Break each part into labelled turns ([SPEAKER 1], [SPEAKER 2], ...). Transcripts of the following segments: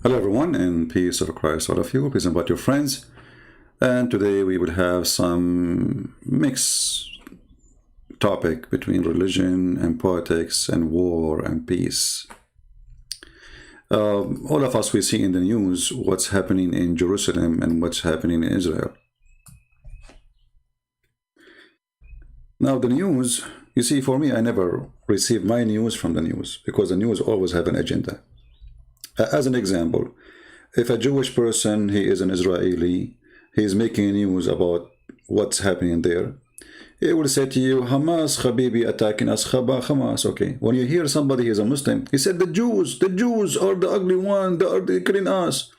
[SPEAKER 1] Hello everyone, and peace of Christ all of you. Please invite your friends. And today we will have some mixed topic between religion and politics and war and peace. All of us, we see in the news what's happening in Jerusalem and what's happening in Israel. Now the news, you see, for me, I never receive my news from the news because the news always have an agenda. As an example, if a Jewish person, he is an Israeli, he is making news about what's happening there, he will say to you, Hamas, Habibi, attacking us, Hamas, okay. When you hear somebody is a Muslim, he said, the Jews are the ugly one, they are killing us.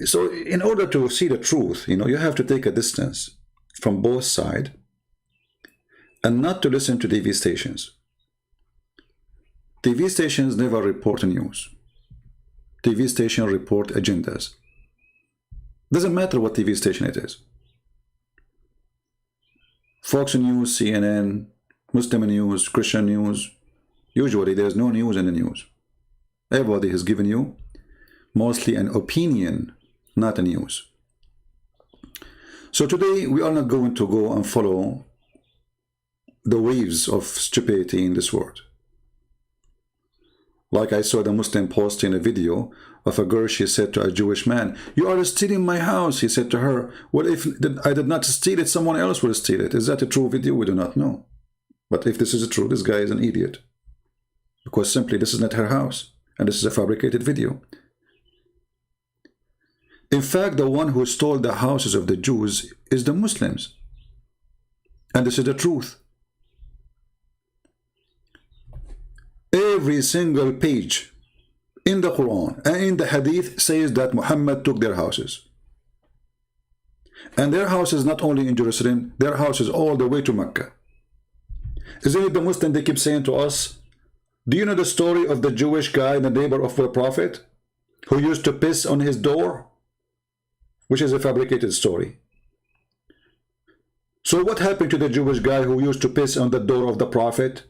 [SPEAKER 1] So in order to see the truth, you have to take a distance from both sides and not to listen to TV stations. TV stations never report news. TV station report agendas. Doesn't matter what TV station it is. Fox News, CNN, Muslim News, Christian News. Usually there's no news in the news. Everybody has given you mostly an opinion, not a news. So today we are not going to go and follow the waves of stupidity in this world. Like I saw the Muslim posting a video of a girl, she said to a Jewish man, you are stealing my house. He said to her, well, if I did not steal it, someone else will steal it. Is that a true video? We do not know. But if this is true, this guy is an idiot. Because simply this is not her house. And this is a fabricated video. In fact, the one who stole the houses of the Jews is the Muslims. And this is the truth. Every single page in the Quran and in the Hadith says that Muhammad took their houses. And their house is not only in Jerusalem, their house is all the way to Mecca. Isn't it the Muslim, they keep saying to us, do you know the story of the Jewish guy, the neighbor of the Prophet, who used to piss on his door? Which is a fabricated story. So what happened to the Jewish guy who used to piss on the door of the Prophet?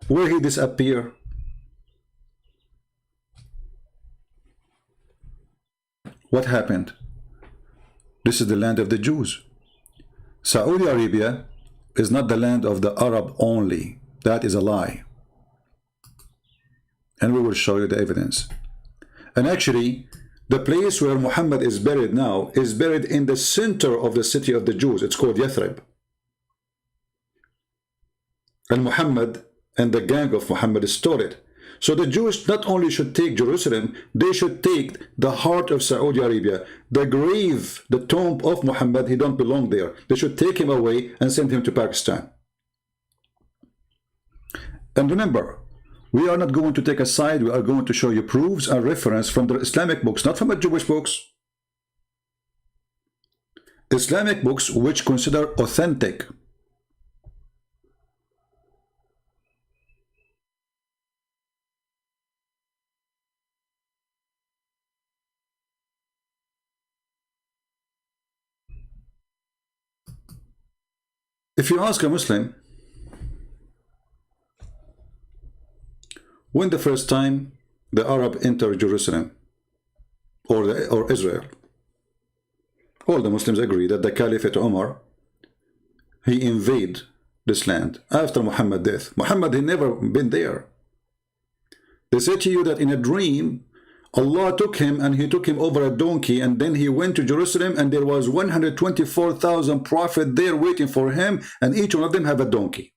[SPEAKER 1] Where he disappear? What happened? This is the land of the Jews. Saudi Arabia is not the land of the Arab only. That is a lie. And we will show you the evidence. And actually, the place where Muhammad is buried now is buried in the center of the city of the Jews. It's called Yathrib. And Muhammad and the gang of Muhammad stole it. So the Jews not only should take Jerusalem, they should take the heart of Saudi Arabia, the grave, the tomb of Muhammad. He don't belong there. They should take him away and send him to Pakistan. And remember, we are not going to take a side. We are going to show you proofs and reference from the Islamic books, not from the Jewish books. Islamic books which consider authentic. If you ask a Muslim, when the first time the Arab entered Jerusalem or Israel, all the Muslims agree that the Caliphate Umar, he invaded this land after Muhammad's death. Muhammad had never been there. They say to you that in a dream, Allah took him and he took him over a donkey, and then he went to Jerusalem, and there was 124,000 prophets there waiting for him, and each one of them have a donkey.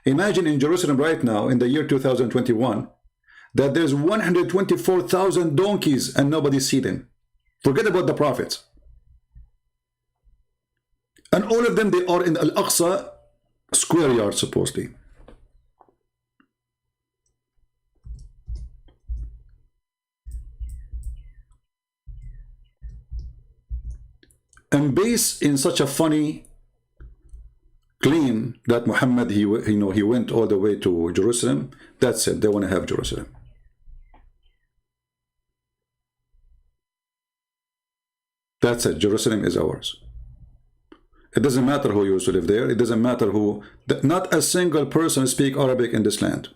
[SPEAKER 1] Imagine in Jerusalem right now in the year 2021 that there's 124,000 donkeys and nobody see them. Forget about the prophets. And all of them, they are in Al-Aqsa square yard supposedly. And based in such a funny claim that Muhammad, he went all the way to Jerusalem, that's it, they want to have Jerusalem. That's it, Jerusalem is ours. It doesn't matter who used to live there. It doesn't matter who, not a single person speak Arabic in this land.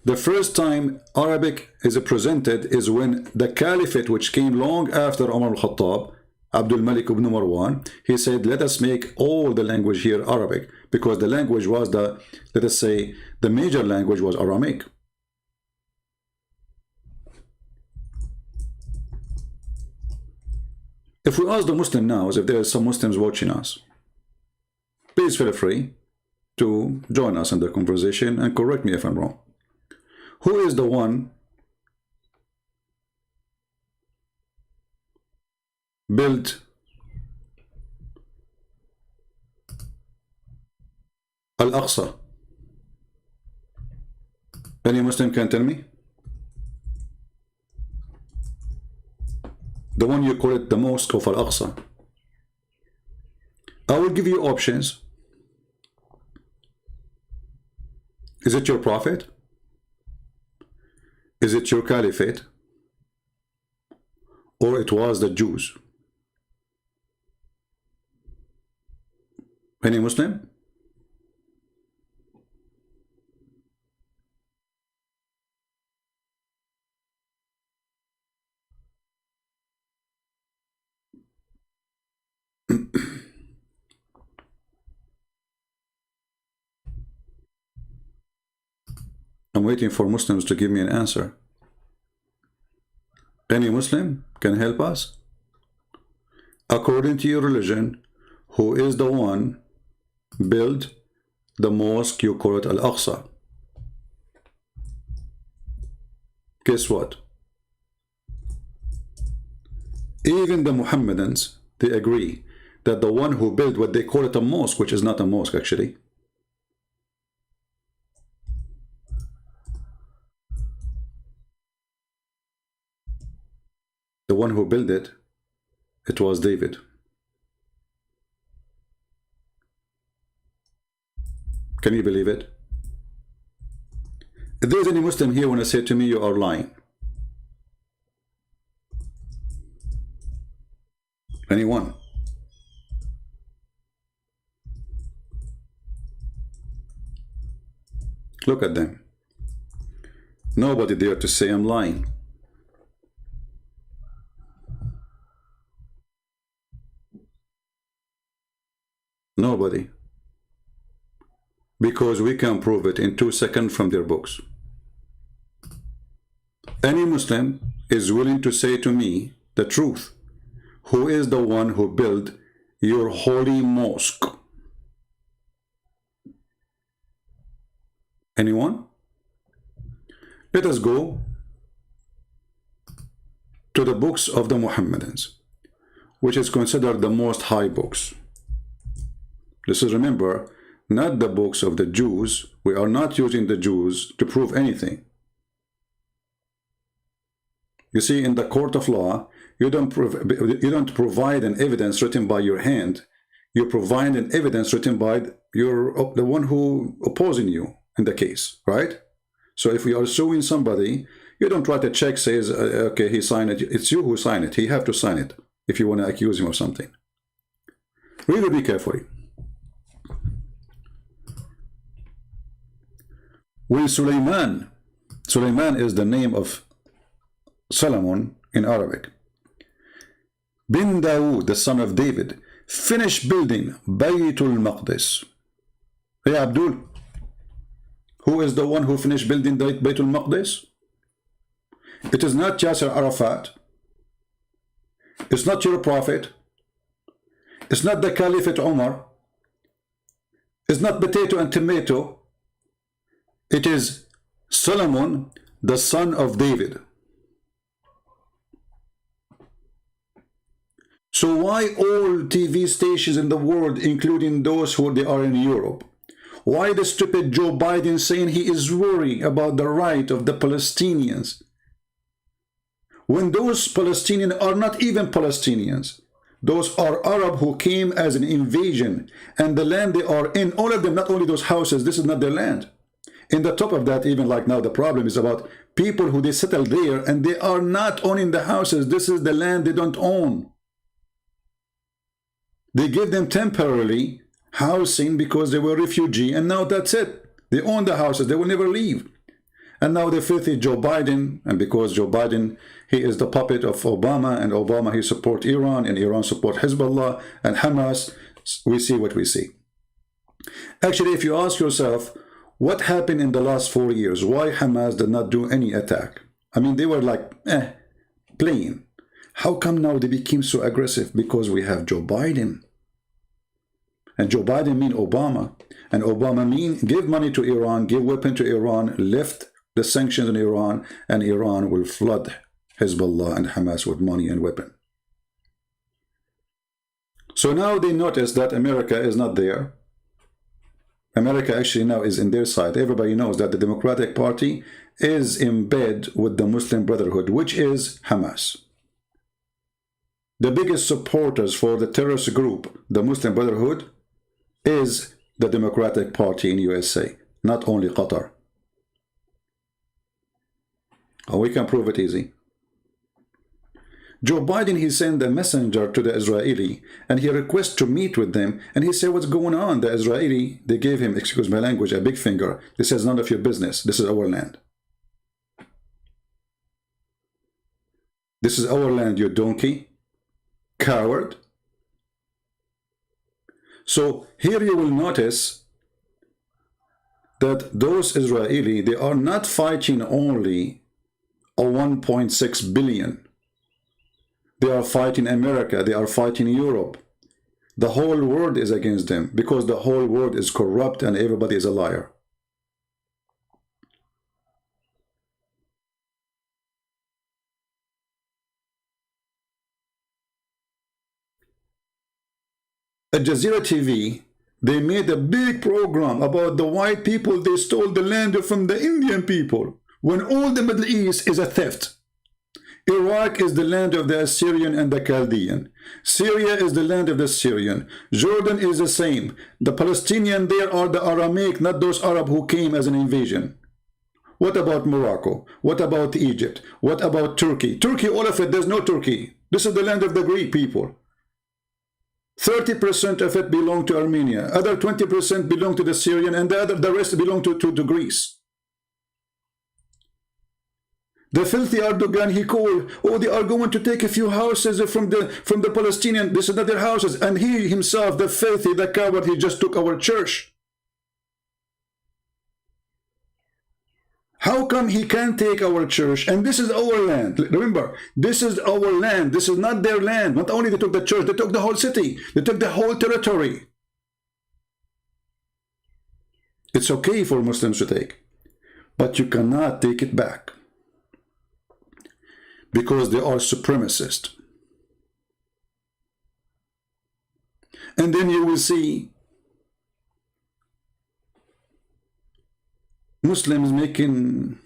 [SPEAKER 1] The first time Arabic is presented is when the caliphate, which came long after Umar al-Khattab, Abdul Malik ibn Marwan, he said, let us make all the language here Arabic, because the language was the, let us say, the major language was Aramaic. If we ask the Muslim now, if there are some Muslims watching us, please feel free to join us in the conversation and correct me if I'm wrong. Who is the one built Al-Aqsa? Any Muslim can tell me? The one you call it the Mosque of Al-Aqsa. I will give you options. Is it your prophet? Is it your caliphate? Or it was the Jews? Any Muslim? I'm waiting for Muslims to give me an answer. Any Muslim can help us? According to your religion, who is the one built the mosque you call it Al-Aqsa? Guess what? Even the Muhammadans, they agree that the one who built what they call it a mosque, which is not a mosque actually, the one who built it, it was David. Can you believe it? If there's any Muslim here want to say to me, you are lying. Anyone? Look at them. Nobody dare to say I'm lying. Nobody. Because we can prove it in 2 seconds from their books. Any Muslim is willing to say to me the truth. Who is the one who built your holy mosque? Anyone? Let us go to the books of the Muhammadans, which is considered the most high books. This is, remember, not the books of the Jews. We are not using the Jews to prove anything. You see, in the court of law, you don't provide an evidence written by your hand. You provide an evidence written by the one who opposing you in the case, right? So if we are suing somebody, you don't write a check says, okay, he signed it. It's you who signed it. He have to sign it if you want to accuse him of something. Really be careful. When Sulaiman is the name of Solomon in Arabic. Bin Dawood, the son of David, finished building Baytul Maqdis. Hey Abdul, who is the one who finished building Baytul Maqdis? It is not Yasser Arafat. It's not your prophet. It's not the Caliphate Umar. It's not potato and tomato. It is Solomon, the son of David. So why all TV stations in the world, including those who they are in Europe, why the stupid Joe Biden saying he is worried about the right of the Palestinians, when those Palestinians are not even Palestinians? Those are Arab who came as an invasion, and the land they are in, all of them, not only those houses, this is not their land. In the top of that, even like now, the problem is about people who they settle there and they are not owning the houses. This is the land they don't own. They give them temporarily housing because they were refugee, and now that's it. They own the houses. They will never leave. And now the filthy Joe Biden, and because Joe Biden, he is the puppet of Obama, and Obama, he support Iran, and Iran support Hezbollah and Hamas, we see what we see. Actually, if you ask yourself, what happened in the last 4 years? Why Hamas did not do any attack? I mean, they were like, playing. How come now they became so aggressive? Because we have Joe Biden. And Joe Biden mean Obama. And Obama mean give money to Iran, give weapon to Iran, lift the sanctions on Iran, and Iran will flood Hezbollah and Hamas with money and weapon. So now they notice that America is not there. America actually now is in their side. Everybody knows that the Democratic Party is in bed with the Muslim Brotherhood, which is Hamas. The biggest supporters for the terrorist group, the Muslim Brotherhood, is the Democratic Party in USA, not only Qatar. Oh, we can prove it easy. Joe Biden, he sent a messenger to the Israeli, and he requested to meet with them, and he said, what's going on? The Israeli, they gave him, excuse my language, a big finger. This is none of your business. This is our land. This is our land, you donkey, coward. So here you will notice that those Israeli, they are not fighting only a 1.6 billion. They are fighting America, they are fighting Europe. The whole world is against them because the whole world is corrupt and everybody is a liar. Al Jazeera TV, they made a big program about the white people, they stole the land from the Indian people, when all the Middle East is a theft. Iraq is the land of the Assyrian and the Chaldean. Syria is the land of the Syrian. Jordan is the same. The Palestinians there are the Aramaic, not those Arab who came as an invasion. What about Morocco? What about Egypt? What about Turkey? Turkey, all of it, there's no Turkey. This is the land of the Greek people. 30% of it belong to Armenia. Other 20% belong to the Syrian, and the rest belong to Greece. The filthy Erdogan, he called, oh, they are going to take a few houses from the Palestinian. This is not their houses. And he himself, the filthy, the coward, he just took our church. How come he can't take our church? And this is our land. Remember, this is our land. This is not their land. Not only they took the church, they took the whole city. They took the whole territory. It's okay for Muslims to take, but you cannot take it back, because they are supremacists. And then you will see Muslims making,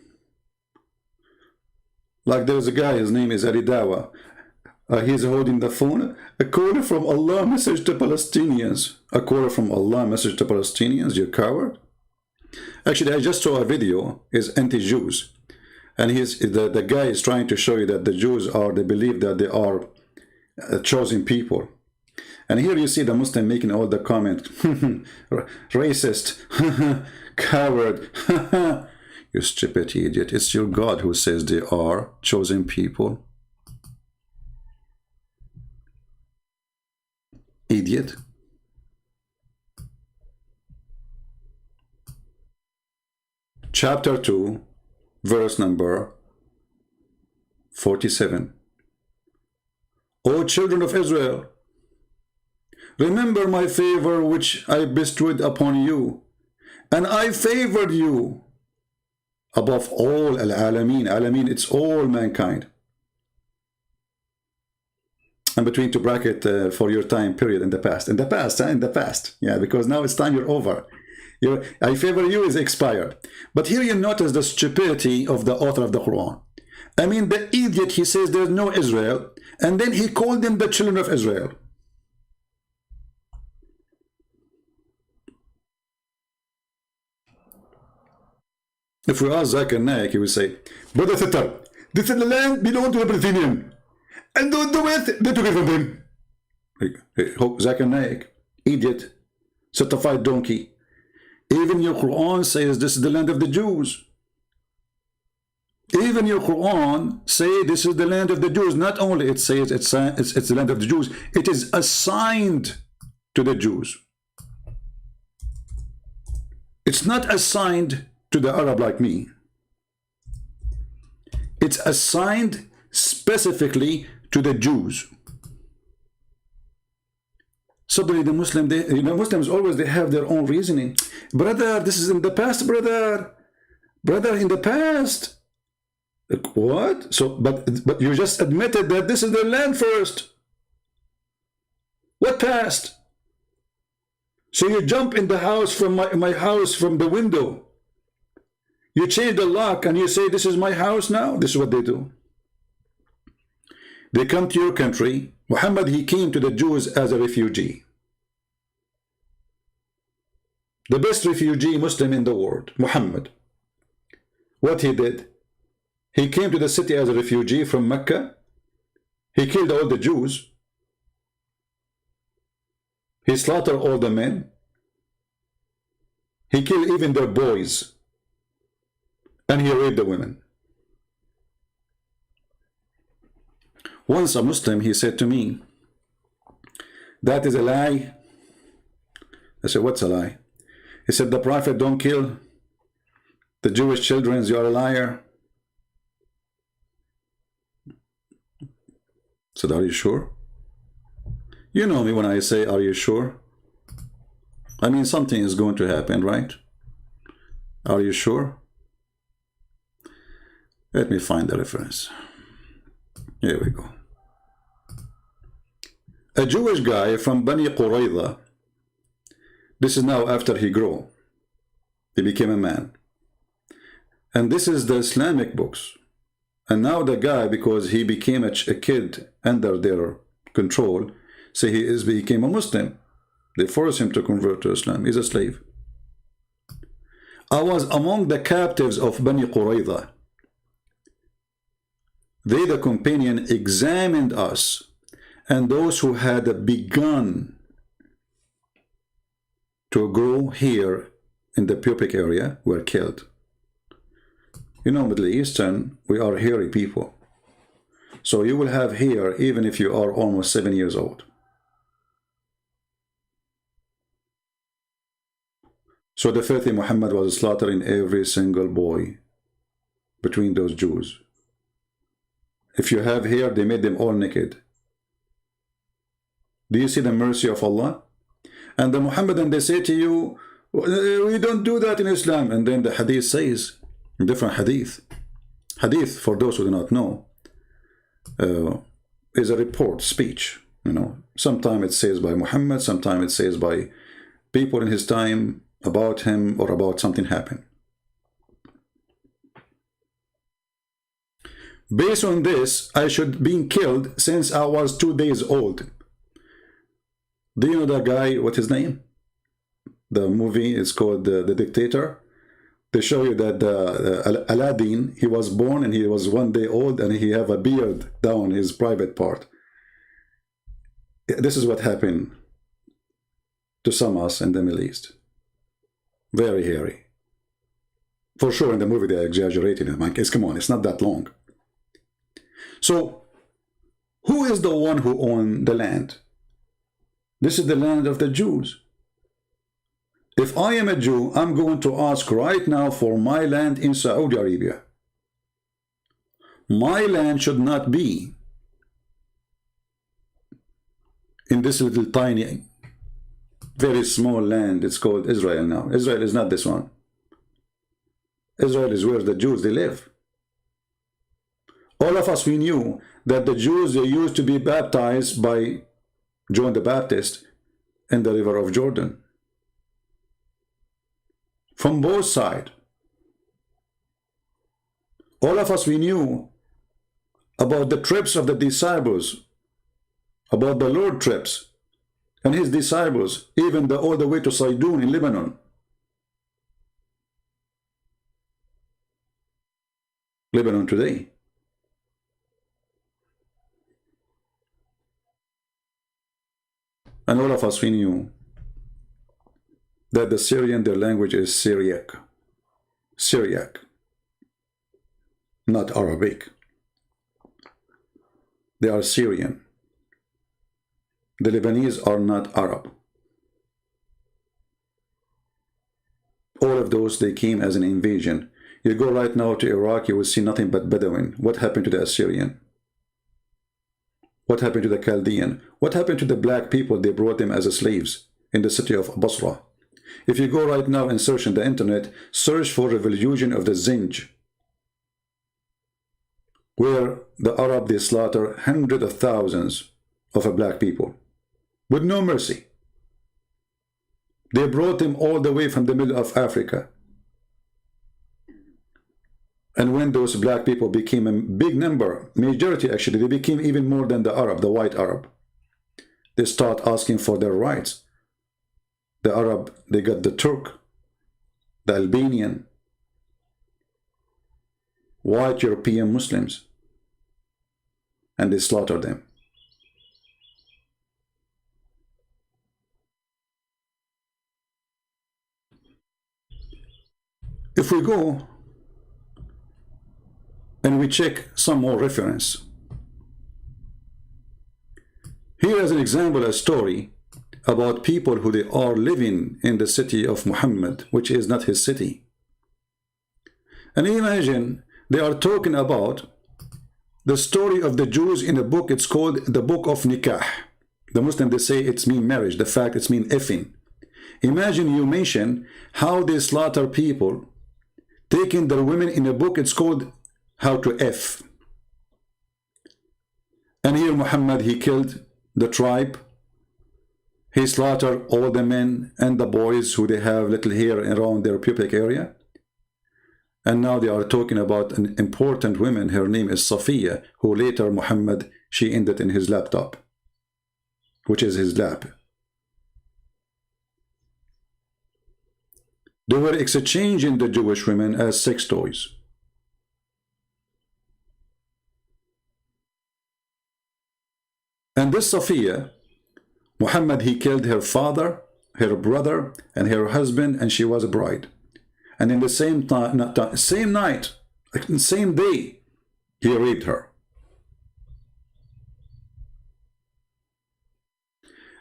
[SPEAKER 1] like there's a guy, his name is Aridawa. He's holding the phone. A call from Allah, message to Palestinians. A call from Allah, message to Palestinians, you coward. Actually, I just saw a video, is anti-Jews. And the guy is trying to show you that the Jews are, they believe that they are chosen people. And here you see the Muslim making all the comment, racist, coward, you stupid idiot. It's your God who says they are chosen people. Idiot. Chapter 2. Verse number 47. O children of Israel, remember my favor which I bestowed upon you, and I favored you above all al-alamin. Alamin, it's all mankind. And between to bracket for your time period in the past. In the past, in the past. Yeah, because now it's time you're over. I favor you is expired. But here you notice the stupidity of the author of the Quran. I mean, the idiot, he says there's no Israel, and then he called them the children of Israel. If we ask Zakir Naik, he will say, Brother Sitter, this is the land belongs to the Palestinians, and the West, they took it from them. Zakir Naik, idiot, certified donkey. Even your Quran says this is the land of the Jews. Even your Quran say this is the land of the Jews. Not only it says it's the land of the Jews, it is assigned to the Jews. It's not assigned to the Arab like me. It's assigned specifically to the Jews. Suddenly the Muslims always they have their own reasoning. Brother, this is in the past, brother. Brother, in the past. Like, what? So, but you just admitted that this is the land first. What past? So you jump in the house from my house from the window. You change the lock and you say, this is my house now. This is what they do. They come to your country. Muhammad, he came to the Jews as a refugee. The best refugee Muslim in the world, Muhammad. What he did? He came to the city as a refugee from Mecca. He killed all the Jews. He slaughtered all the men. He killed even their boys. And he raped the women. Once a Muslim, he said to me, that is a lie. I said, what's a lie? He said, the Prophet don't kill the Jewish children. You are a liar. I said, are you sure? You know me when I say, are you sure? I mean, something is going to happen, right? Are you sure? Let me find the reference. Here we go. A Jewish guy from Bani Qurayza. This is now after he grew. He became a man. And this is the Islamic books. And now the guy, because he became a kid under their control, say he became a Muslim. They force him to convert to Islam. He's a slave. I was among the captives of Bani Qurayza. They, the companion, examined us, and those who had begun to grow here in the pubic area were killed. You know, Middle Eastern, we are hairy people. So you will have hair even if you are almost 7 years old. So the filthy Muhammad was slaughtering every single boy between those Jews. If you have hair, they made them all naked. Do you see the mercy of Allah? And the Muhammadan, they say to you, we don't do that in Islam. And then the hadith says, different hadith. Hadith, for those who do not know, is a report, speech. You know, sometimes it says by Muhammad, sometimes it says by people in his time about him or about something happened. Based on this, I should be killed since I was 2 days old. Do you know that guy, what's his name? The movie is called The Dictator. They show you that Aladdin, he was born and he was 1 day old and he have a beard down his private part. This is what happened to some of us in the Middle East. Very hairy. For sure in the movie they exaggerated it. Come on, it's not that long. So, who is the one who owned the land? This is the land of the Jews. If I am a Jew, I'm going to ask right now for my land in Saudi Arabia. My land should not be in this little tiny, very small land. It's called Israel now. Israel is not this one. Israel is where the Jews, they live. All of us, we knew that the Jews, they used to be baptized by John the Baptist in the river of Jordan. From both sides. All of us, we knew about the trips of the disciples, about the Lord trips and his disciples, even all the way to Sidon in Lebanon. Lebanon today. And all of us, we knew that the Syrian, their language is Syriac. Syriac. not Arabic. They are Syrian. The Lebanese are not Arab. All of those, they came as an invasion. You go right now to Iraq, you will see nothing but Bedouin. What happened to the Assyrian? What happened to the Chaldean? What happened to the black people? They brought them as slaves in the city of Basra. If you go right now and search on the internet, search for revolution of the Zinj, where the Arab, they slaughter hundreds of thousands of black people with no mercy. They brought them all the way from the middle of Africa. And when those black people became a big number, majority actually, they became even more than the Arab, the white Arab. They start asking for their rights. The Arab, they got the Turk, the Albanian, white European Muslims, and they slaughtered them. If we go and we check some more reference, here is an example, a story about people who they are living in the city of Muhammad, which is not his city. And imagine they are talking about the story of the Jews in a book. It's called the Book of Nikah. The Muslim, they say it's mean marriage. The fact it's mean effing. Imagine you mention how they slaughter people, taking their women in a book. It's called How to F. And here Muhammad, he killed the tribe. He slaughtered all the men and the boys who they have little hair around their pubic area. And now they are talking about an important woman. Her name is Safiya, who later Muhammad, she ended in his laptop, which is his lap. They were exchanging the Jewish women as sex toys. And this Safiya, Muhammad, he killed her father, her brother, and her husband, and she was a bride. And in the same night, same day, he raped her.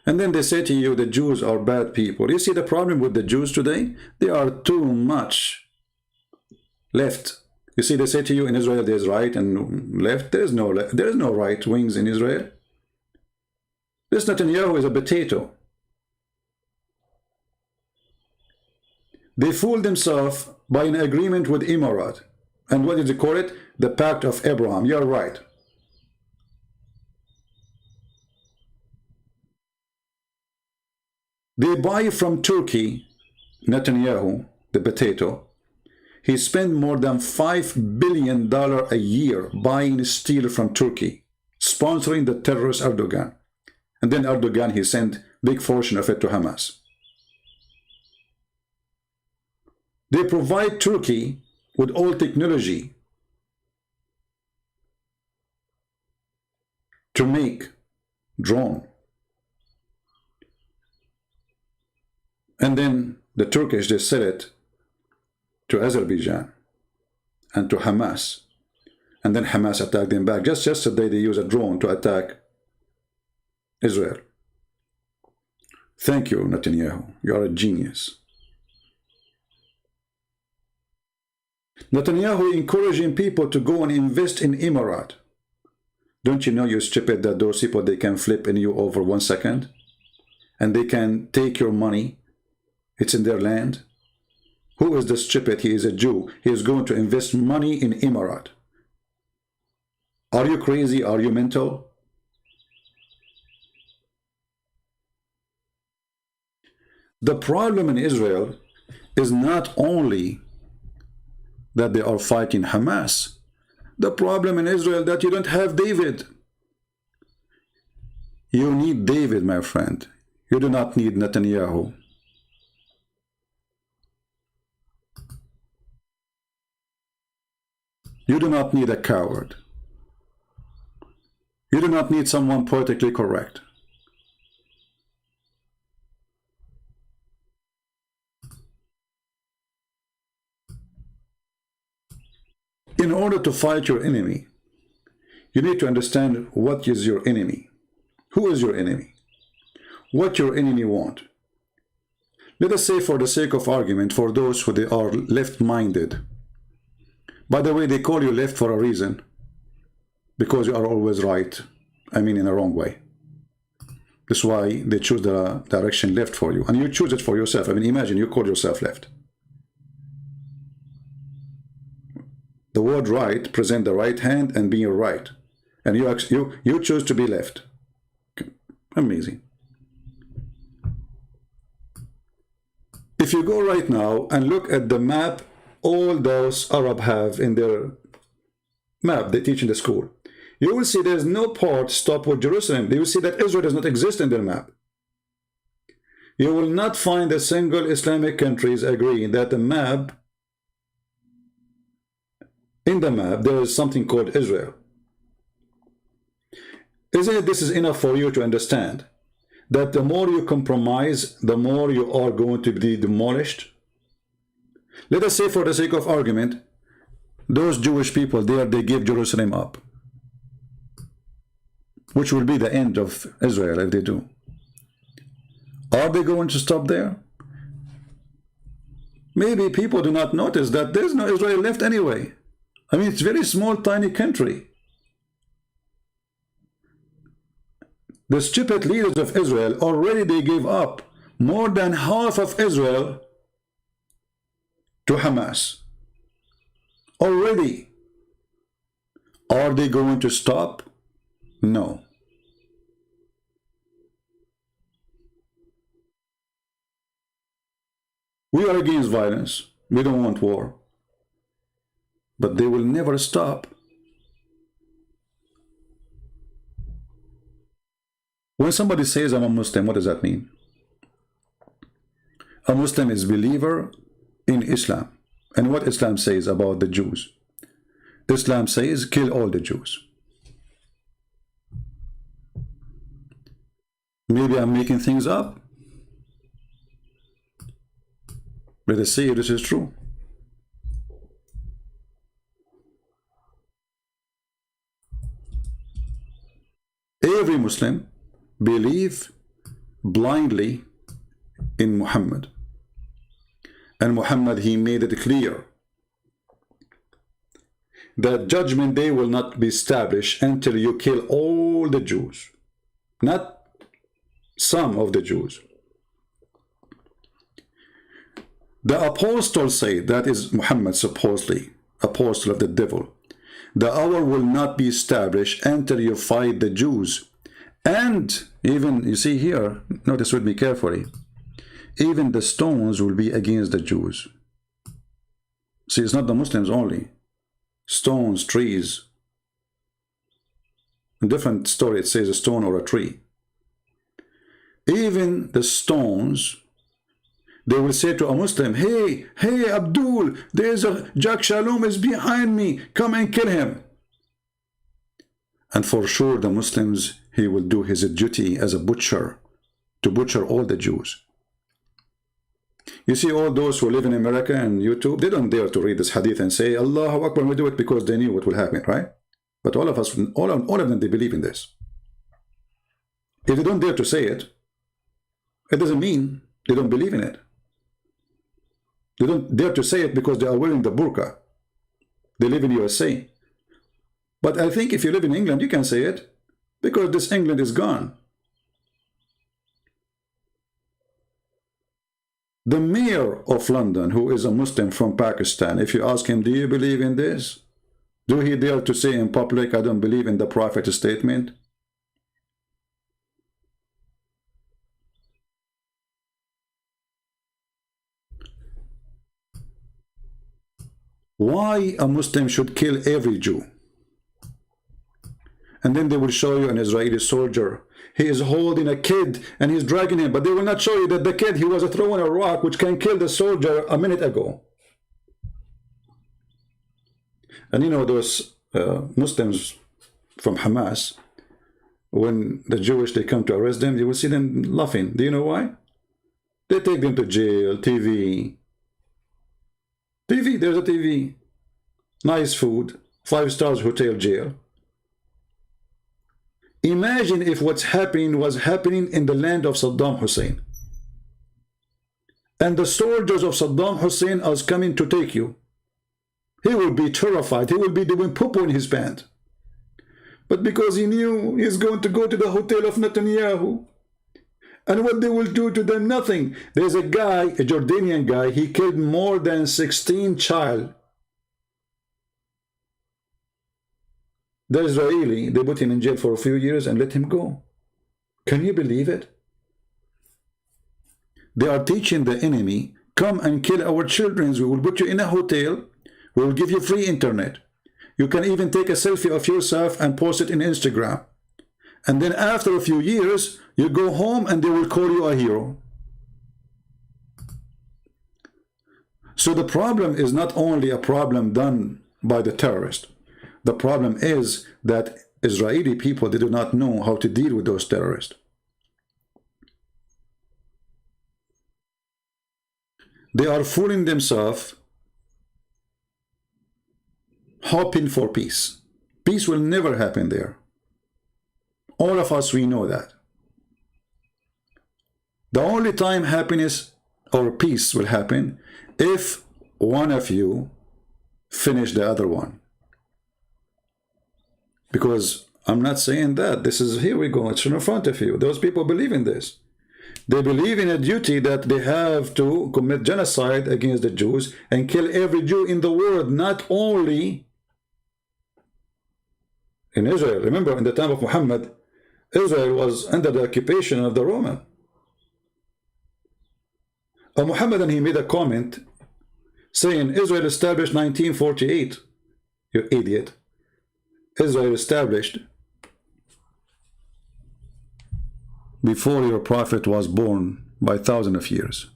[SPEAKER 1] And then they say to you, the Jews are bad people. You see the problem with the Jews today? They are too much left. You see, they say to you, in Israel there's right and left. There is no right wings in Israel. This Netanyahu is a potato. They fooled themselves by an agreement with Emirat. And what did they call it? The Pact of Abraham. You're right. They buy from Turkey, Netanyahu, the potato. He spent more than $5 billion a year buying steel from Turkey, sponsoring the terrorist Erdogan. And then Erdogan, he sent big portion of it to Hamas. They provide Turkey with all technology to make drone. And then the Turkish, they sell it to Azerbaijan and to Hamas. And then Hamas attacked them back. Just yesterday, they used a drone to attack Israel. Thank you, Netanyahu. You are a genius. Netanyahu encouraging people to go and invest in Emirat. Don't you know, you stupid, that those people, they can flip in you over 1 second? And they can take your money. It's in their land. Who is the stupid? He is a Jew. He is going to invest money in Emirat. Are you crazy? Are you mental? The problem in Israel is not only that they are fighting Hamas. The problem in Israel that you don't have David. You need David, my friend. You do not need Netanyahu. You do not need a coward. You do not need someone politically correct. In order to fight your enemy, you need to understand what is your enemy. Who is your enemy? What your enemy want. Let us say, for the sake of argument, for those who they are left-minded. By the way, they call you left for a reason. Because you are always right. I mean, in a wrong way. That's why they choose the direction left for you. And you choose it for yourself. I mean, imagine you call yourself left. The word right present the right hand and being right. And you choose to be left. Amazing. If you go right now and look at the map all those Arab have in their map they teach in the school, you will see there's no part stop with Jerusalem. You will see that Israel does not exist in their map. You will not find a single Islamic countries agreeing that the map, in the map, there is something called Israel. Isn't it this is enough for you to understand that the more you compromise, the more you are going to be demolished? Let us say, for the sake of argument, those Jewish people there, they give Jerusalem up, which will be the end of Israel if they do. Are they going to stop there? Maybe people do not notice that there's no Israel left anyway. I mean, it's a very small, tiny country. The stupid leaders of Israel, already they gave up more than half of Israel to Hamas. Already. Are they going to stop? No. We are against violence. We don't want war. But they will never stop. When somebody says I'm a Muslim, what does that mean? A Muslim is a believer in Islam. And what Islam says about the Jews? Islam says kill all the Jews. Maybe I'm making things up. Let us see if this is true. Every Muslim believe blindly in Muhammad. And Muhammad, he made it clear that judgment day will not be established until you kill all the Jews, not some of the Jews. The apostle said, that is Muhammad supposedly, apostle of the devil, the hour will not be established until you fight the Jews. And even, you see here, notice with me carefully, even the stones will be against the Jews. See, it's not the Muslims only. Stones, trees. In different story, it says a stone or a tree. Even the stones, they will say to a Muslim, hey, Abdul, there's a Jack Shalom is behind me. Come and kill him. And for sure, the Muslims, he will do his duty as a butcher, to butcher all the Jews. You see, all those who live in America and YouTube, they don't dare to read this hadith and say, Allahu Akbar, we do it because they knew what will happen, right? But all of us, all of them, they believe in this. If they don't dare to say it, it doesn't mean they don't believe in it. They don't dare to say it because they are wearing the burqa. They live in USA. But I think if you live in England, you can say it because this England is gone. The mayor of London, who is a Muslim from Pakistan, if you ask him, do you believe in this? Do he dare to say in public, I don't believe in the Prophet's statement? Why a Muslim should kill every Jew? And then they will show you an Israeli soldier. He is holding a kid and he's dragging him. But they will not show you that the kid, he was throwing a rock which can kill the soldier a minute ago. And you know those Muslims from Hamas, when the Jewish, they come to arrest them, you will see them laughing. Do you know why? They take them to jail, TV. TV, there's a TV. nice food, 5 stars hotel, jail. Imagine if what's happening was happening in the land of Saddam Hussein. And the soldiers of Saddam Hussein are coming to take you. He will be terrified. He will be doing poo-poo in his pants. But because he knew he's going to go to the hotel of Netanyahu, and what they will do to them, nothing. There's a guy, a Jordanian guy, he killed more than 16 child. The Israeli, they put him in jail for a few years and let him go. Can you believe it? They are teaching the enemy, come and kill our children. We will put you in a hotel. We will give you free internet. You can even take a selfie of yourself and post it in Instagram. And then after a few years, you go home and they will call you a hero. So the problem is not only a problem done by the terrorist. The problem is that Israeli people, they do not know how to deal with those terrorists. They are fooling themselves, hoping for peace. Peace will never happen there. All of us, we know that. The only time happiness or peace will happen if one of you finish the other one. Because I'm not saying that. This is, here we go, it's in front of you. Those people believe in this. They believe in a duty that they have to commit genocide against the Jews and kill every Jew in the world, not only in Israel. Remember, in the time of Muhammad, Israel was under the occupation of the Roman. Muhammad, he made a comment saying, Israel established 1948. You idiot. Israel established before your prophet was born by thousands of years.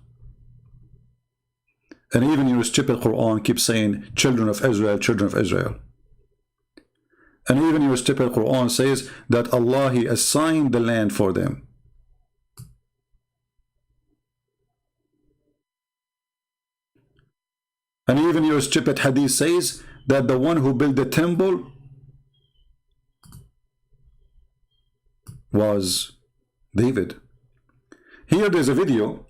[SPEAKER 1] And even your stupid Quran keeps saying, children of Israel, children of Israel. And even your stupid Quran says that Allah, He assigned the land for them. And even your stupid hadith says that the one who built the temple was David. Here there's a video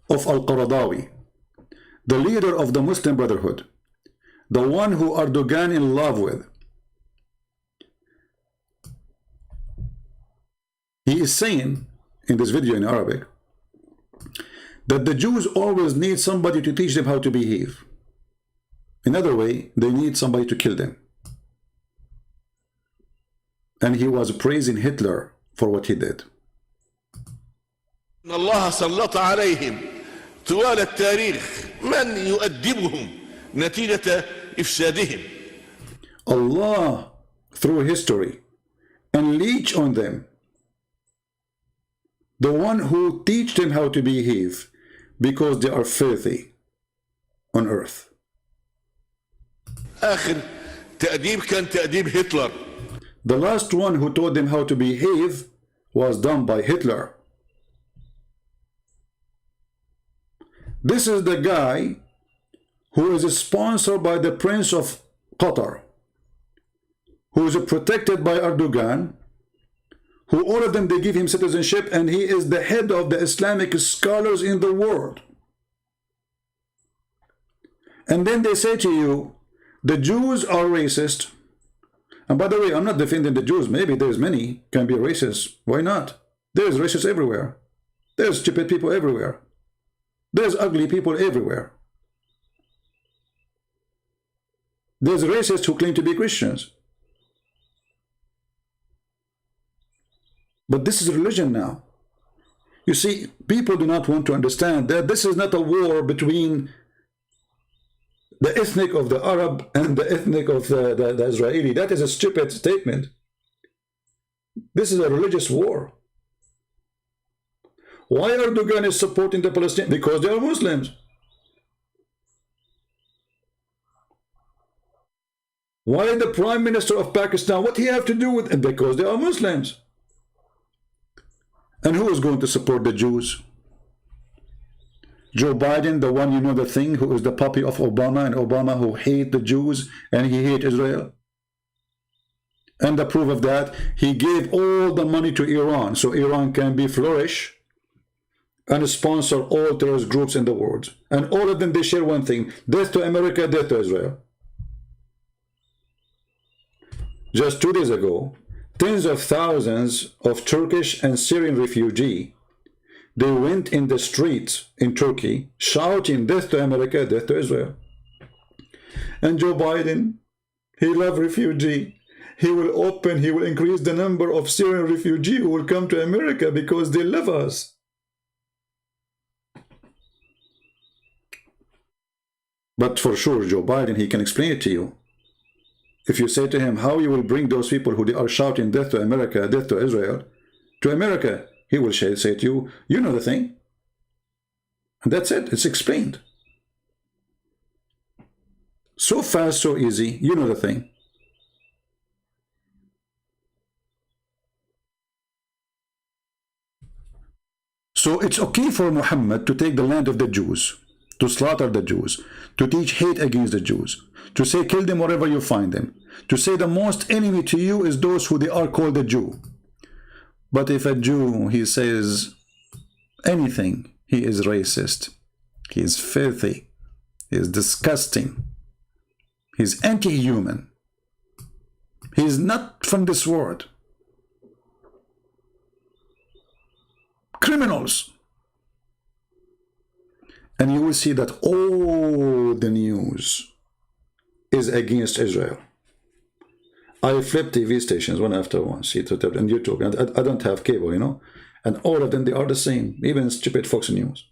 [SPEAKER 1] of Al-Qaradawi, the leader of the Muslim Brotherhood, the one who Erdogan in love with. He is saying in this video in Arabic that the Jews always need somebody to teach them how to behave. In other way, they need somebody to kill them. And he was praising Hitler for what he did.
[SPEAKER 2] الله سلط عليهم طوال التاريخ من يؤدبهم نتيجة إفسادهم.
[SPEAKER 1] Allah, through history, unleash on them the one who teach them how to behave because they are filthy on earth.
[SPEAKER 2] آخر تأديب كان تأديب هتلر.
[SPEAKER 1] The last one who taught them how to behave was done by Hitler. This is the guy who is sponsored by the Prince of Qatar, who is protected by Erdogan, who all of them, they give him citizenship, and he is the head of the Islamic scholars in the world. And then they say to you, the Jews are racist. And by the way, I'm not defending the Jews. Maybe there's many can be racist. Why not? There's racists everywhere. There's stupid people everywhere. There's ugly people everywhere. There's racists who claim to be Christians. But this is religion now. You see, people do not want to understand that this is not a war between the ethnic of the Arab and the ethnic of the Israeli. That is a stupid statement. This is a religious war. Why Erdogan is supporting the Palestinians? Because they are Muslims. Why the Prime Minister of Pakistan? What he have to do with it? Because they are Muslims. And who is going to support the Jews? Joe Biden, the one, you know, the thing, who is the puppy of Obama, and Obama who hate the Jews and he hate Israel. And the proof of that, he gave all the money to Iran so Iran can be flourish and sponsor all terrorist groups in the world. And all of them, they share one thing: death to America, death to Israel. Just 2 days ago, tens of thousands of Turkish and Syrian refugees, they went in the streets in Turkey shouting death to America, death to Israel. And Joe Biden, he loves refugees. He will increase the number of Syrian refugees who will come to America because they love us. But for sure, Joe Biden, he can explain it to you. If you say to him how you will bring those people who are shouting death to America, death to Israel, to America, he will say to you, you know the thing. And that's it. It's explained. So fast, so easy. You know the thing. So it's okay for Muhammad to take the land of the Jews, to slaughter the Jews, to teach hate against the Jews, to say kill them wherever you find them, to say the most enemy to you is those who they are called a Jew. But if a Jew, he says anything, he is racist, he is filthy, he is disgusting, he is anti-human, he is not from this world. Criminals. And you will see that all the news is against Israel. I flip TV stations one after one, see it on YouTube, and I don't have cable, you know, and all of them, they are the same, even stupid Fox News.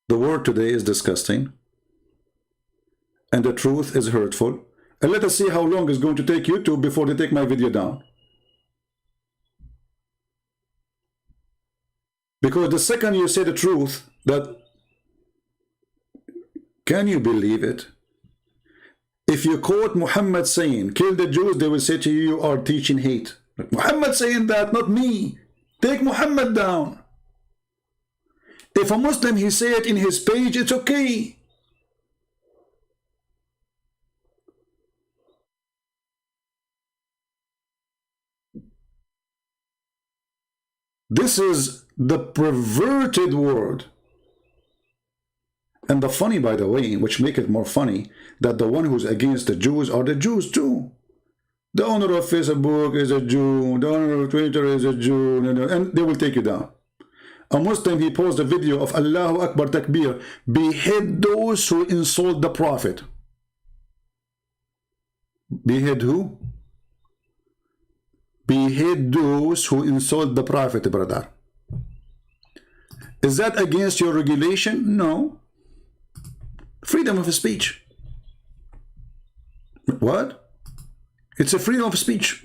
[SPEAKER 1] The word today is disgusting, and the truth is hurtful. And let us see how long it's going to take YouTube before they take my video down. Because the second you say the truth, that, can you believe it? If you quote Muhammad saying, kill the Jews, they will say to you, you are teaching hate. Muhammad saying that, not me. Take Muhammad down. If a Muslim, he say it in his page, it's okay. This is the perverted word. And the funny, by the way, which make it more funny, that the one who's against the Jews are the Jews too. The owner of Facebook is a Jew, the owner of Twitter is a Jew, and they will take you down. A Muslim, he posted a video of Allahu Akbar Takbir, behead those who insult the Prophet. Behead who? Behead those who insult the Prophet, brother. Is that against your regulation? No. Freedom of speech. What? It's a freedom of speech.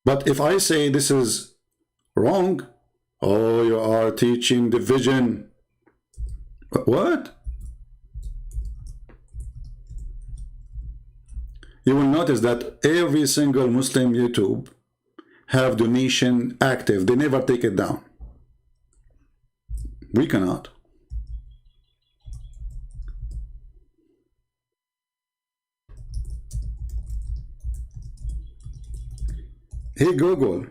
[SPEAKER 1] But if I say this is wrong, oh, you are teaching division. What? You will notice that every single Muslim YouTube have donation active. They never take it down. We cannot. Hey Google,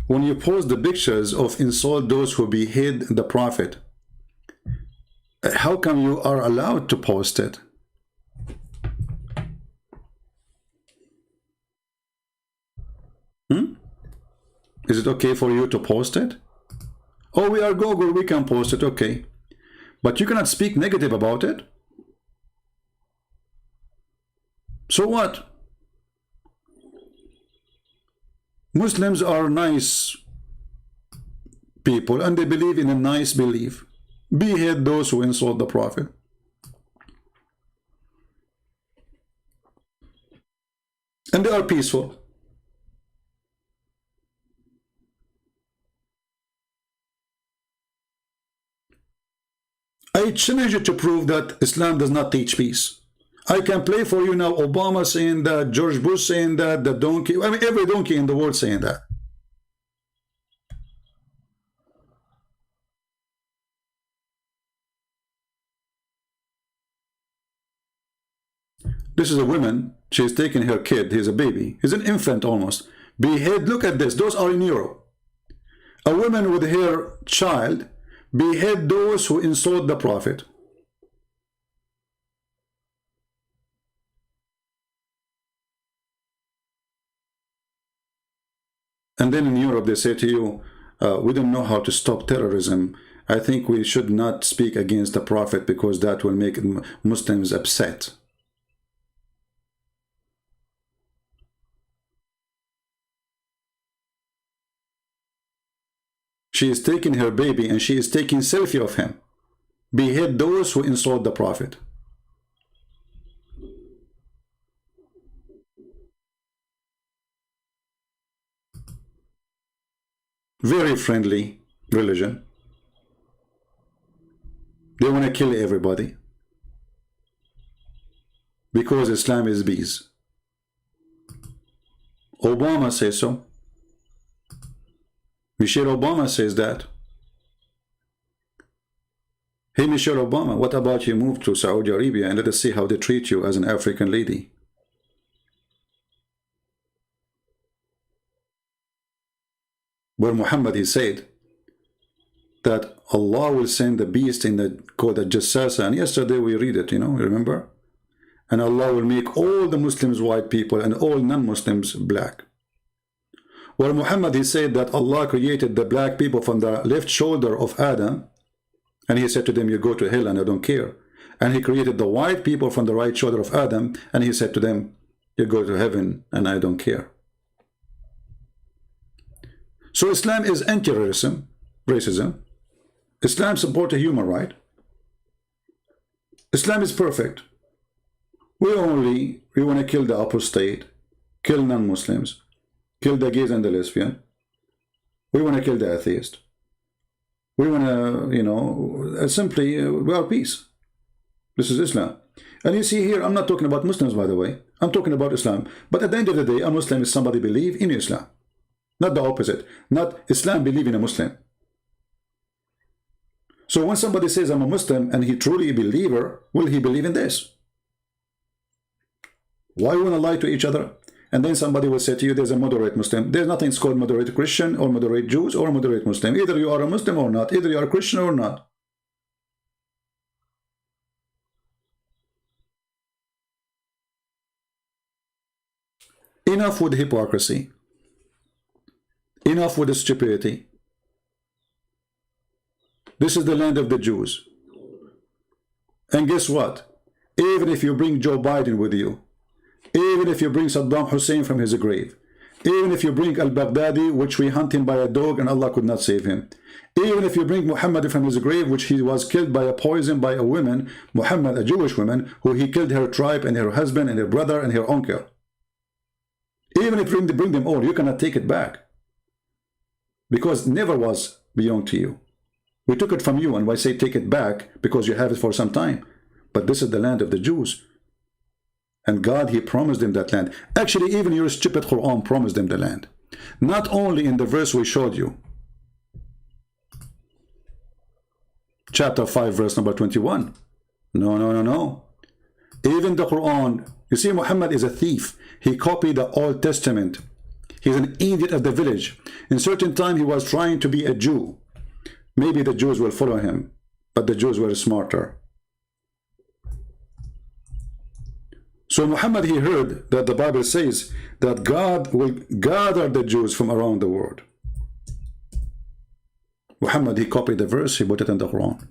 [SPEAKER 1] when you post the pictures of insult those who behead the Prophet, how come you are allowed to post it? Is it okay for you to post it? Oh, we are Google, we can post it, okay. But you cannot speak negative about it. So what? Muslims are nice people and they believe in a nice belief. Behead those who insult the Prophet. And they are peaceful. I challenge you to prove that Islam does not teach peace. I can play for you now Obama saying that, George Bush saying that, the donkey, I mean every donkey in the world saying that. This is a woman, she's taking her kid, he's a baby, he's an infant almost. Behead, look at this, those are in Europe. A woman with her child behead those who insult the Prophet. And then in Europe they say to you, we don't know how to stop terrorism. I think we should not speak against the Prophet because that will make Muslims upset. She is taking her baby and she is taking selfie of him. Behead those who insult the Prophet. Very friendly religion. They want to kill everybody because Islam is bees. Obama says so. Michelle Obama says that. Hey Michelle Obama, what about you move to Saudi Arabia and let us see how they treat you as an African lady? Where Muhammad, he said that Allah will send the beast in the called the Jassasa, and yesterday we read it, you know, remember? And Allah will make all the Muslims white people and all non-Muslims black. Where Muhammad, he said that Allah created the black people from the left shoulder of Adam, and he said to them, you go to hell and I don't care. And he created the white people from the right shoulder of Adam, and he said to them, you go to heaven and I don't care. So Islam is anti-racism. Islam supports human right. Islam is perfect. We want to kill the apostate, kill non-Muslims, kill the gays and the lesbian. We want to kill the atheist. We want to, you know, simply, we are peace. This is Islam. And you see here, I'm not talking about Muslims, by the way. I'm talking about Islam. But at the end of the day, a Muslim is somebody believe in Islam. Not the opposite. Not Islam believe in a Muslim. So when somebody says I'm a Muslim and he truly a believer, will he believe in this? Why want to lie to each other? And then somebody will say to you, there's a moderate Muslim. There's nothing called moderate Christian or moderate Jews or moderate Muslim. Either you are a Muslim or not. Either you are a Christian or not. Enough with hypocrisy. Enough with the stupidity. This is the land of the Jews. And guess what? Even if you bring Joe Biden with you, even if you bring Saddam Hussein from his grave, even if you bring al-Baghdadi, which we hunt him by a dog and Allah could not save him, even if you bring Muhammad from his grave, which he was killed by a poison by a woman, Muhammad, a Jewish woman, who he killed her tribe and her husband and her brother and her uncle. Even if you bring them all, you cannot take it back. Because never was belong to you. We took it from you, and why say take it back? Because you have it for some time. But this is the land of the Jews. And God, he promised them that land. Actually, even your stupid Quran promised them the land. Not only in the verse we showed you. Chapter 5, verse number 21. No. Even the Quran. You see, Muhammad is a thief. He copied the Old Testament. He's an idiot of the village. In certain time, he was trying to be a Jew. Maybe the Jews will follow him. But the Jews were smarter. So Muhammad, he heard that the Bible says that God will gather the Jews from around the world. Muhammad, he copied the verse, he put it in the Quran.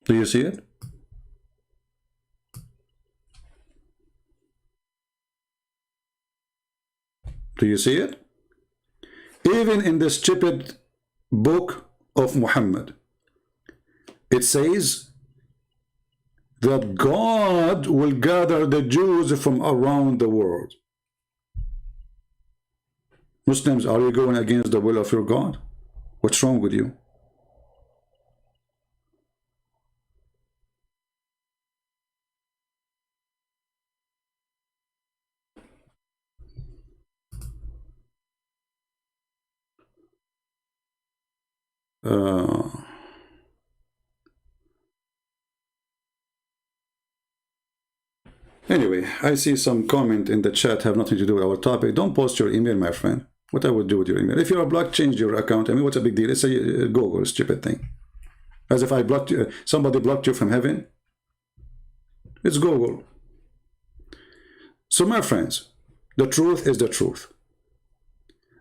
[SPEAKER 1] Do you see it? Do you see it? Even in the stupid book of Muhammad, it says that God will gather the Jews from around the world. Muslims, are you going against the will of your God? What's wrong with you? Anyway, I see some comment in the chat have nothing to do with our topic. Don't post your email, my friend. What I would do with your email? If you're blocked, change your account. I mean, what's a big deal? It's a Google, stupid thing. As if I blocked you, somebody blocked you from heaven. It's Google. So, my friends, the truth is the truth.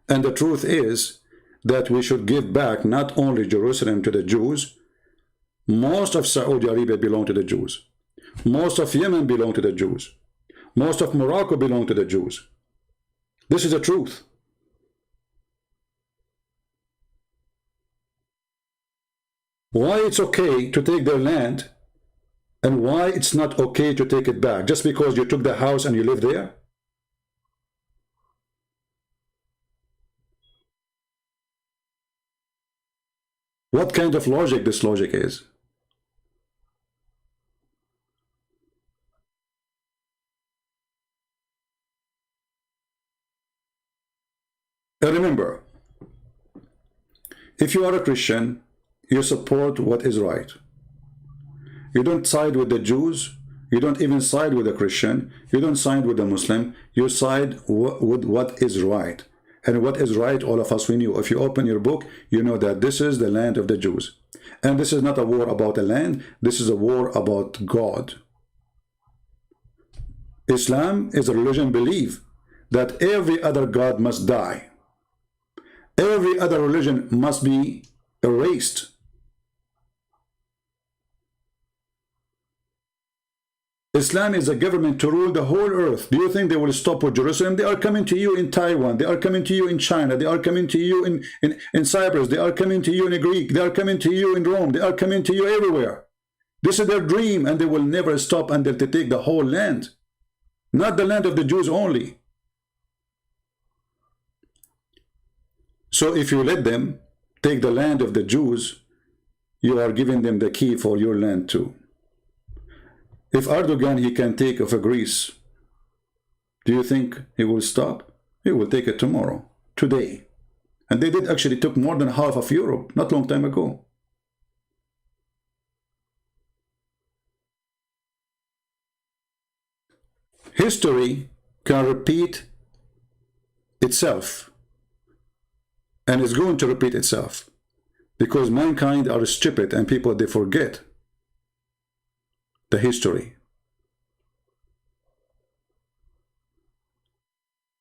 [SPEAKER 1] And the truth is that we should give back not only Jerusalem to the Jews. Most of Saudi Arabia belong to the Jews. Most of Yemen belong to the Jews. Most of Morocco belong to the Jews. This is the truth. Why it's okay to take their land and why it's not okay to take it back just because you took the house and you live there? What kind of logic this logic is? And remember, if you are a Christian, you support what is right. You don't side with the Jews. You don't even side with the Christian. You don't side with the Muslim. You side with what is right. And what is right, all of us, we knew. If you open your book, you know that this is the land of the Jews. And this is not a war about the land. This is a war about God. Islam is a religion believe that every other God must die. Every other religion must be erased. Islam is a government to rule the whole earth. Do you think they will stop with Jerusalem? They are coming to you in Taiwan. They are coming to you in China. They are coming to you in Cyprus. They are coming to you in Greek. They are coming to you in Rome. They are coming to you everywhere. This is their dream, and they will never stop until they take the whole land. Not the land of the Jews only. So if you let them take the land of the Jews, you are giving them the key for your land too. If Erdogan, he can take over Greece, do you think he will stop? He will take it tomorrow, today. And they did actually took more than half of Europe, not long time ago. History can repeat itself. And it's going to repeat itself. Because mankind are stupid and people, they forget the history.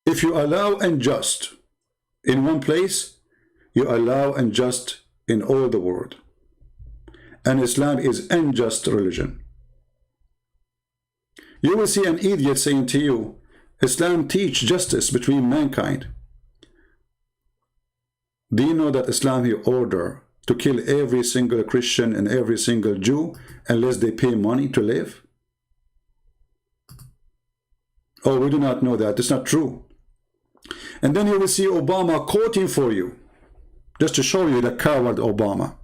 [SPEAKER 1] If you allow unjust in one place, you allow unjust in all the world. And Islam is unjust religion. You will see an idiot saying to you, Islam teach justice between mankind. Do you know that Islam he order to kill every single Christian and every single Jew unless they pay money to live? Oh, we do not know that. It's not true. And then you will see Obama quoting for you, just to show you the coward Obama,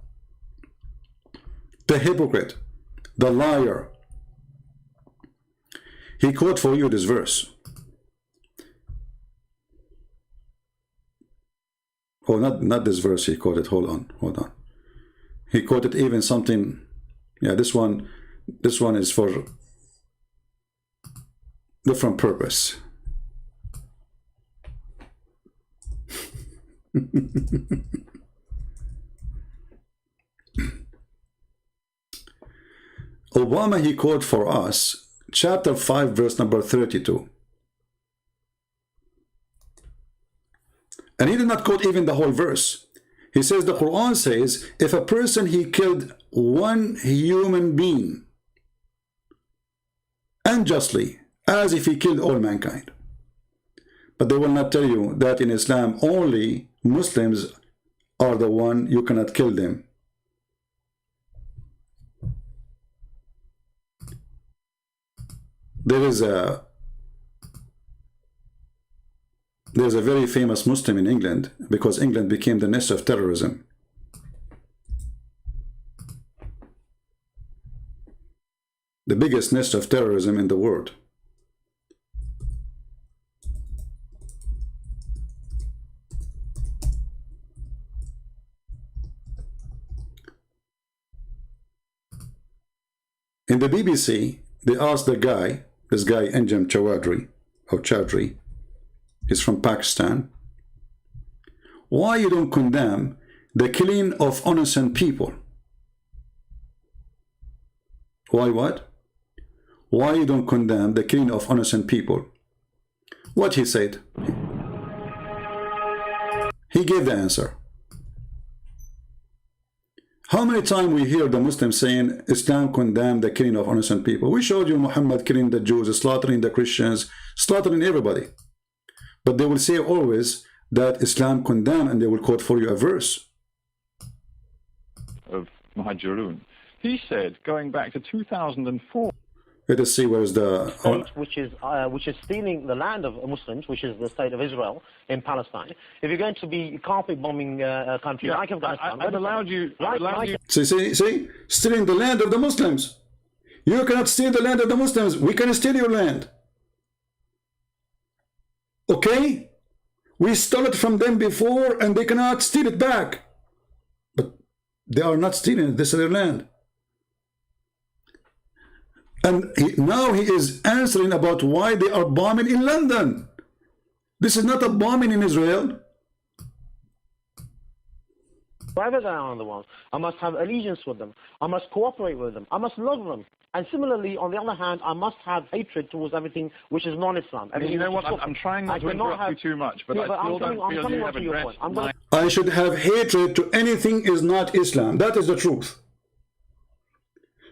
[SPEAKER 1] the hypocrite, the liar. He quote for you this verse. Oh, not this verse he quoted. Hold on. He quoted even something. Yeah, this one is for different purpose. Obama, he quote for us chapter 5 verse number 32. And he did not quote even the whole verse. He says the Quran says if a person he killed one human being unjustly, as if he killed all mankind. But they will not tell you that in Islam only Muslims are the one you cannot kill them. There's a very famous Muslim in England, because England became the nest of terrorism the biggest nest of terrorism in the world. In the BBC, they asked the guy, this guy Anjem Chaudhry, he's from Pakistan, why you don't condemn the killing of innocent people? Why what? Why you don't condemn the killing of innocent people? What he said? He gave the answer. How many times we hear the Muslims saying Islam condemned the killing of innocent people? We showed you Muhammad killing the Jews, slaughtering the Christians, slaughtering everybody. But they will say always that Islam condemned, and they will quote for you a verse.
[SPEAKER 3] Of Muhajirun. He said, going back to 2004.
[SPEAKER 1] Let us see where is the
[SPEAKER 4] state which is stealing the land of Muslims, which is the state of Israel in Palestine. If you're going to be carpet bombing a country like Afghanistan,
[SPEAKER 3] I've allowed you.
[SPEAKER 1] See, stealing the land of the Muslims. You cannot steal the land of the Muslims. We can steal your land. Okay? We stole it from them before, and they cannot steal it back. But they are not stealing it. This is their land. And now he is answering about why they are bombing in London. This is not a bombing in Israel.
[SPEAKER 4] Wherever they are in the world, I must have allegiance with them. I must cooperate with them. I must love them. And similarly, on the other hand, I must have hatred towards everything which is non-Islam.
[SPEAKER 3] You know what? I'm trying not to interrupt you too much, but I still don't feel you have addressed my...
[SPEAKER 1] I should have hatred to anything is not Islam. That is the truth.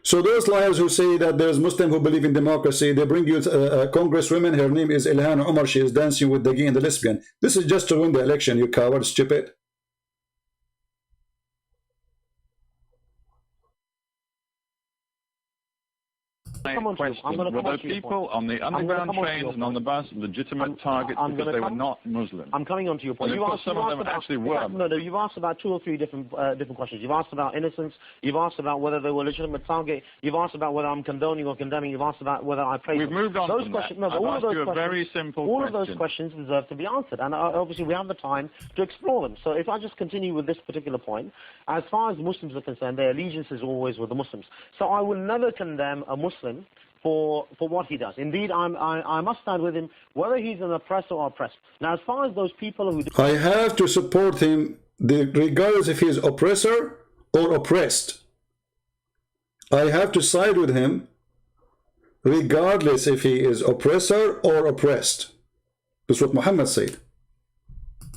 [SPEAKER 1] So those liars who say that there's Muslims who believe in democracy, they bring you a congresswoman, her name is Ilhan Omar, she is dancing with the gay and the lesbian. This is just to win the election, you coward, stupid.
[SPEAKER 3] Question, were there people on the underground trains and on the bus legitimate targets because they were not Muslim?
[SPEAKER 4] I'm coming on to your point.
[SPEAKER 3] Some of them actually were.
[SPEAKER 4] No, you've asked about 2 or 3 different questions. You've asked about innocence. You've asked about whether they were legitimate target. You've asked about whether I'm condoning or condemning. You've asked about whether I praise them.
[SPEAKER 3] We've moved on
[SPEAKER 4] those
[SPEAKER 3] from
[SPEAKER 4] questions,
[SPEAKER 3] that.
[SPEAKER 4] No, but
[SPEAKER 3] I've asked you a very simple
[SPEAKER 4] all
[SPEAKER 3] question.
[SPEAKER 4] of those questions deserve to be answered. And obviously we have the time to explore them. So if I just continue with this particular point, as far as Muslims are concerned, their allegiance is always with the Muslims. So I will never condemn a Muslim for what he does. Indeed, I must stand with him, whether he's an oppressor or oppressed. Now, as far as those people who...
[SPEAKER 1] I have to support him regardless if he is oppressor or oppressed. I have to side with him regardless if he is oppressor or oppressed. That's what Muhammad said.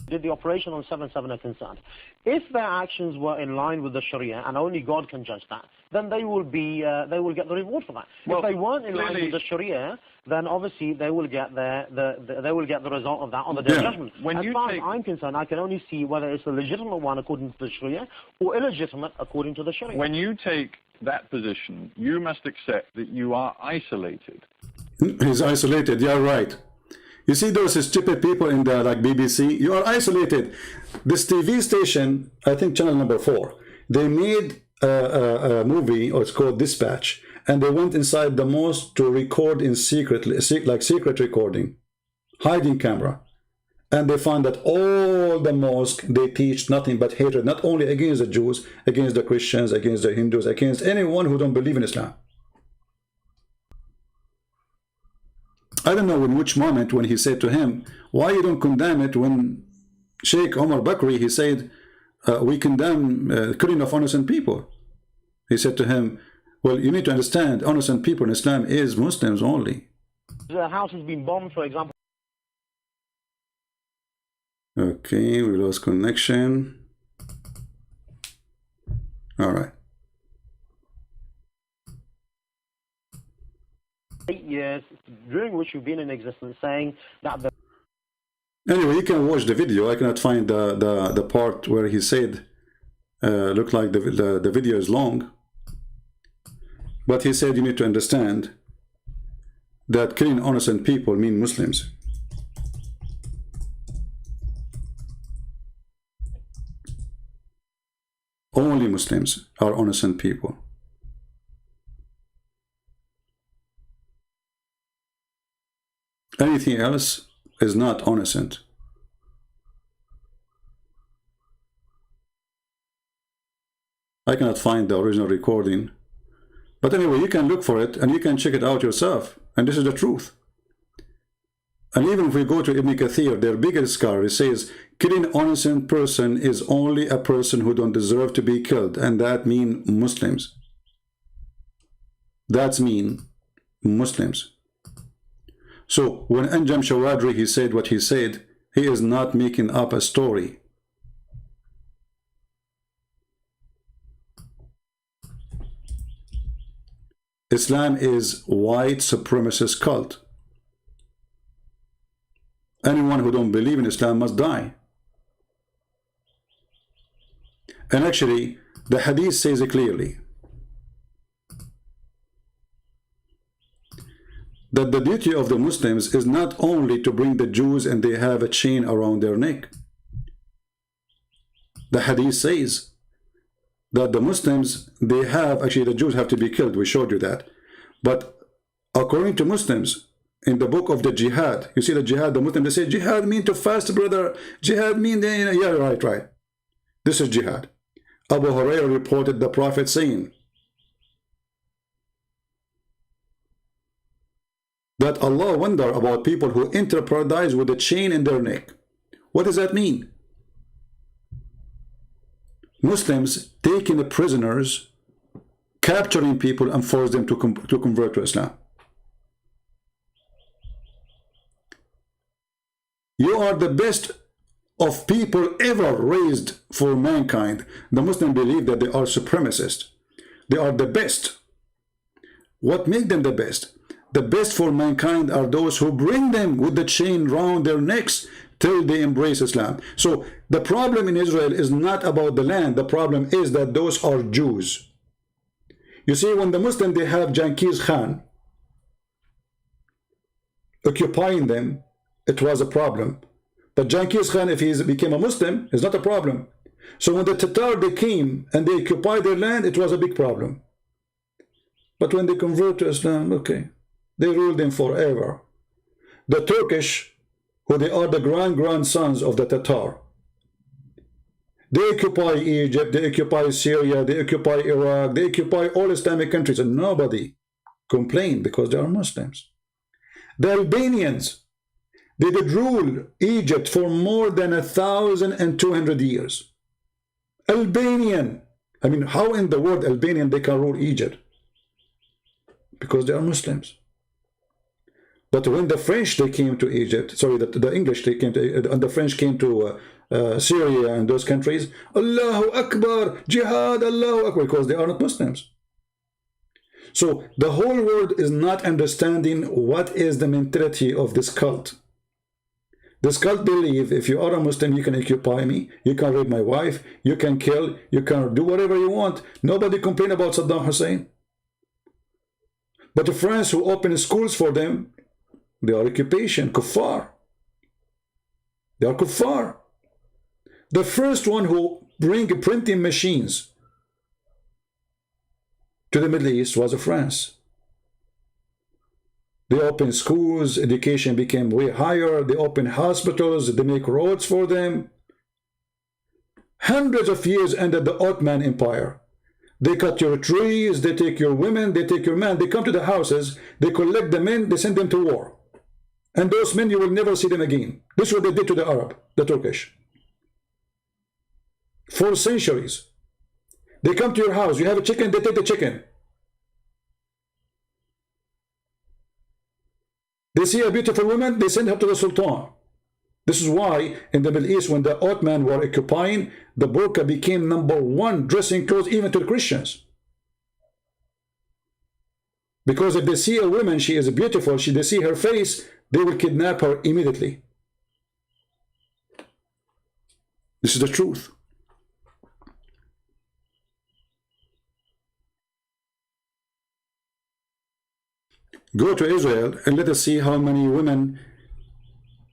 [SPEAKER 4] Did the operation on 7/7 are concerned. If their actions were in line with the Sharia, and only God can judge that, then they will get the reward for that. Well, if they weren't in line with the Sharia, then obviously they will get they will get the result of that on the Day of Judgment. As far as I'm concerned, I can only see whether it's a legitimate one according to the Sharia or illegitimate according to the Sharia.
[SPEAKER 3] When you take that position, you must accept that you are isolated.
[SPEAKER 1] He's isolated. You're right. You see those stupid people in the BBC? You are isolated. This TV station, I think channel number 4, they made a movie, or it's called Dispatch, and they went inside the mosque to record in secret, like secret recording, hiding camera. And they found that all the mosque, they teach nothing but hatred, not only against the Jews, against the Christians, against the Hindus, against anyone who don't believe in Islam. I don't know in which moment when he said to him, why you don't condemn it, when Sheikh Omar Bakri, he said, we condemn killing of innocent people. He said to him, well, you need to understand, innocent people in Islam is Muslims only.
[SPEAKER 4] The house has been bombed, for example.
[SPEAKER 1] Okay, we lost connection. All right.
[SPEAKER 4] 8 years during which you've been in existence, saying that the...
[SPEAKER 1] Anyway, you can watch the video. I cannot find the part where he said, look like the video is long, but he said you need to understand that killing innocent people mean Muslims. Only Muslims are innocent people. Anything else is not innocent. I cannot find the original recording. But anyway, you can look for it and you can check it out yourself. And this is the truth. And even if we go to Ibn Kathir, their biggest scholar, he says, killing an innocent person is only a person who don't deserve to be killed. And that means Muslims. That's mean Muslims. So when Anjam Shawadri, he said what he said, he is not making up a story. Islam is white supremacist cult. Anyone who don't believe in Islam must die. And actually, the hadith says it clearly that the duty of the Muslims is not only to bring the Jews and they have a chain around their neck. The hadith says that the Muslims, they have, actually the Jews have to be killed, we showed you that. But according to Muslims, in the book of the jihad, you see the jihad, the Muslims, they say jihad mean to fast, brother. Jihad mean, yeah, right. This is jihad. Abu Hurairah reported the Prophet saying that Allah wonder about people who enter paradise with a chain in their neck. What does that mean? Muslims taking the prisoners, capturing people and force them to convert to Islam. You are the best of people ever raised for mankind. The Muslims believe that they are supremacists. They are the best. What makes them the best? The best for mankind are those who bring them with the chain round their necks till they embrace Islam. So the problem in Israel is not about the land. The problem is that those are Jews. You see, when the Muslims, they have Genghis Khan occupying them, it was a problem. But Genghis Khan, if he became a Muslim, is not a problem. So when the Tatar, they came and they occupied their land, it was a big problem. But when they convert to Islam, okay, they ruled them forever. The Turkish, who they are the grandsons of the Tatar, they occupy Egypt, they occupy Syria, they occupy Iraq, they occupy all Islamic countries, and nobody complained because they are Muslims. The Albanians, they did rule Egypt for more than 1,200 years. Albanian. I mean, how in the world Albanian they can rule Egypt? Because they are Muslims. But when the French, they came to Egypt, sorry, the English, they came to, and the French came to Syria and those countries, Allahu Akbar, Jihad, Allahu Akbar, because they are not Muslims. So the whole world is not understanding what is the mentality of this cult. This cult believe if you are a Muslim, you can occupy me, you can rape my wife, you can kill, you can do whatever you want. Nobody complain about Saddam Hussein. But the France who opened schools for them, they are occupation, kuffar. They are kuffar. The first one who bring printing machines to the Middle East was France. They opened schools, education became way higher, they opened hospitals, they make roads for them. Hundreds of years under the Ottoman Empire. They cut your trees, they take your women, they take your men, they come to the houses, they collect the men, they send them to war. And those men, you will never see them again. This is what they did to the Arab, the Turkish. For centuries. They come to your house, you have a chicken, they take the chicken. They see a beautiful woman, they send her to the Sultan. This is why in the Middle East, when the Ottoman were occupying, the burqa became #1 dressing clothes even to the Christians. Because if they see a woman, she is beautiful, they see her face, they will kidnap her immediately. This is the truth. Go to Israel and let us see how many women,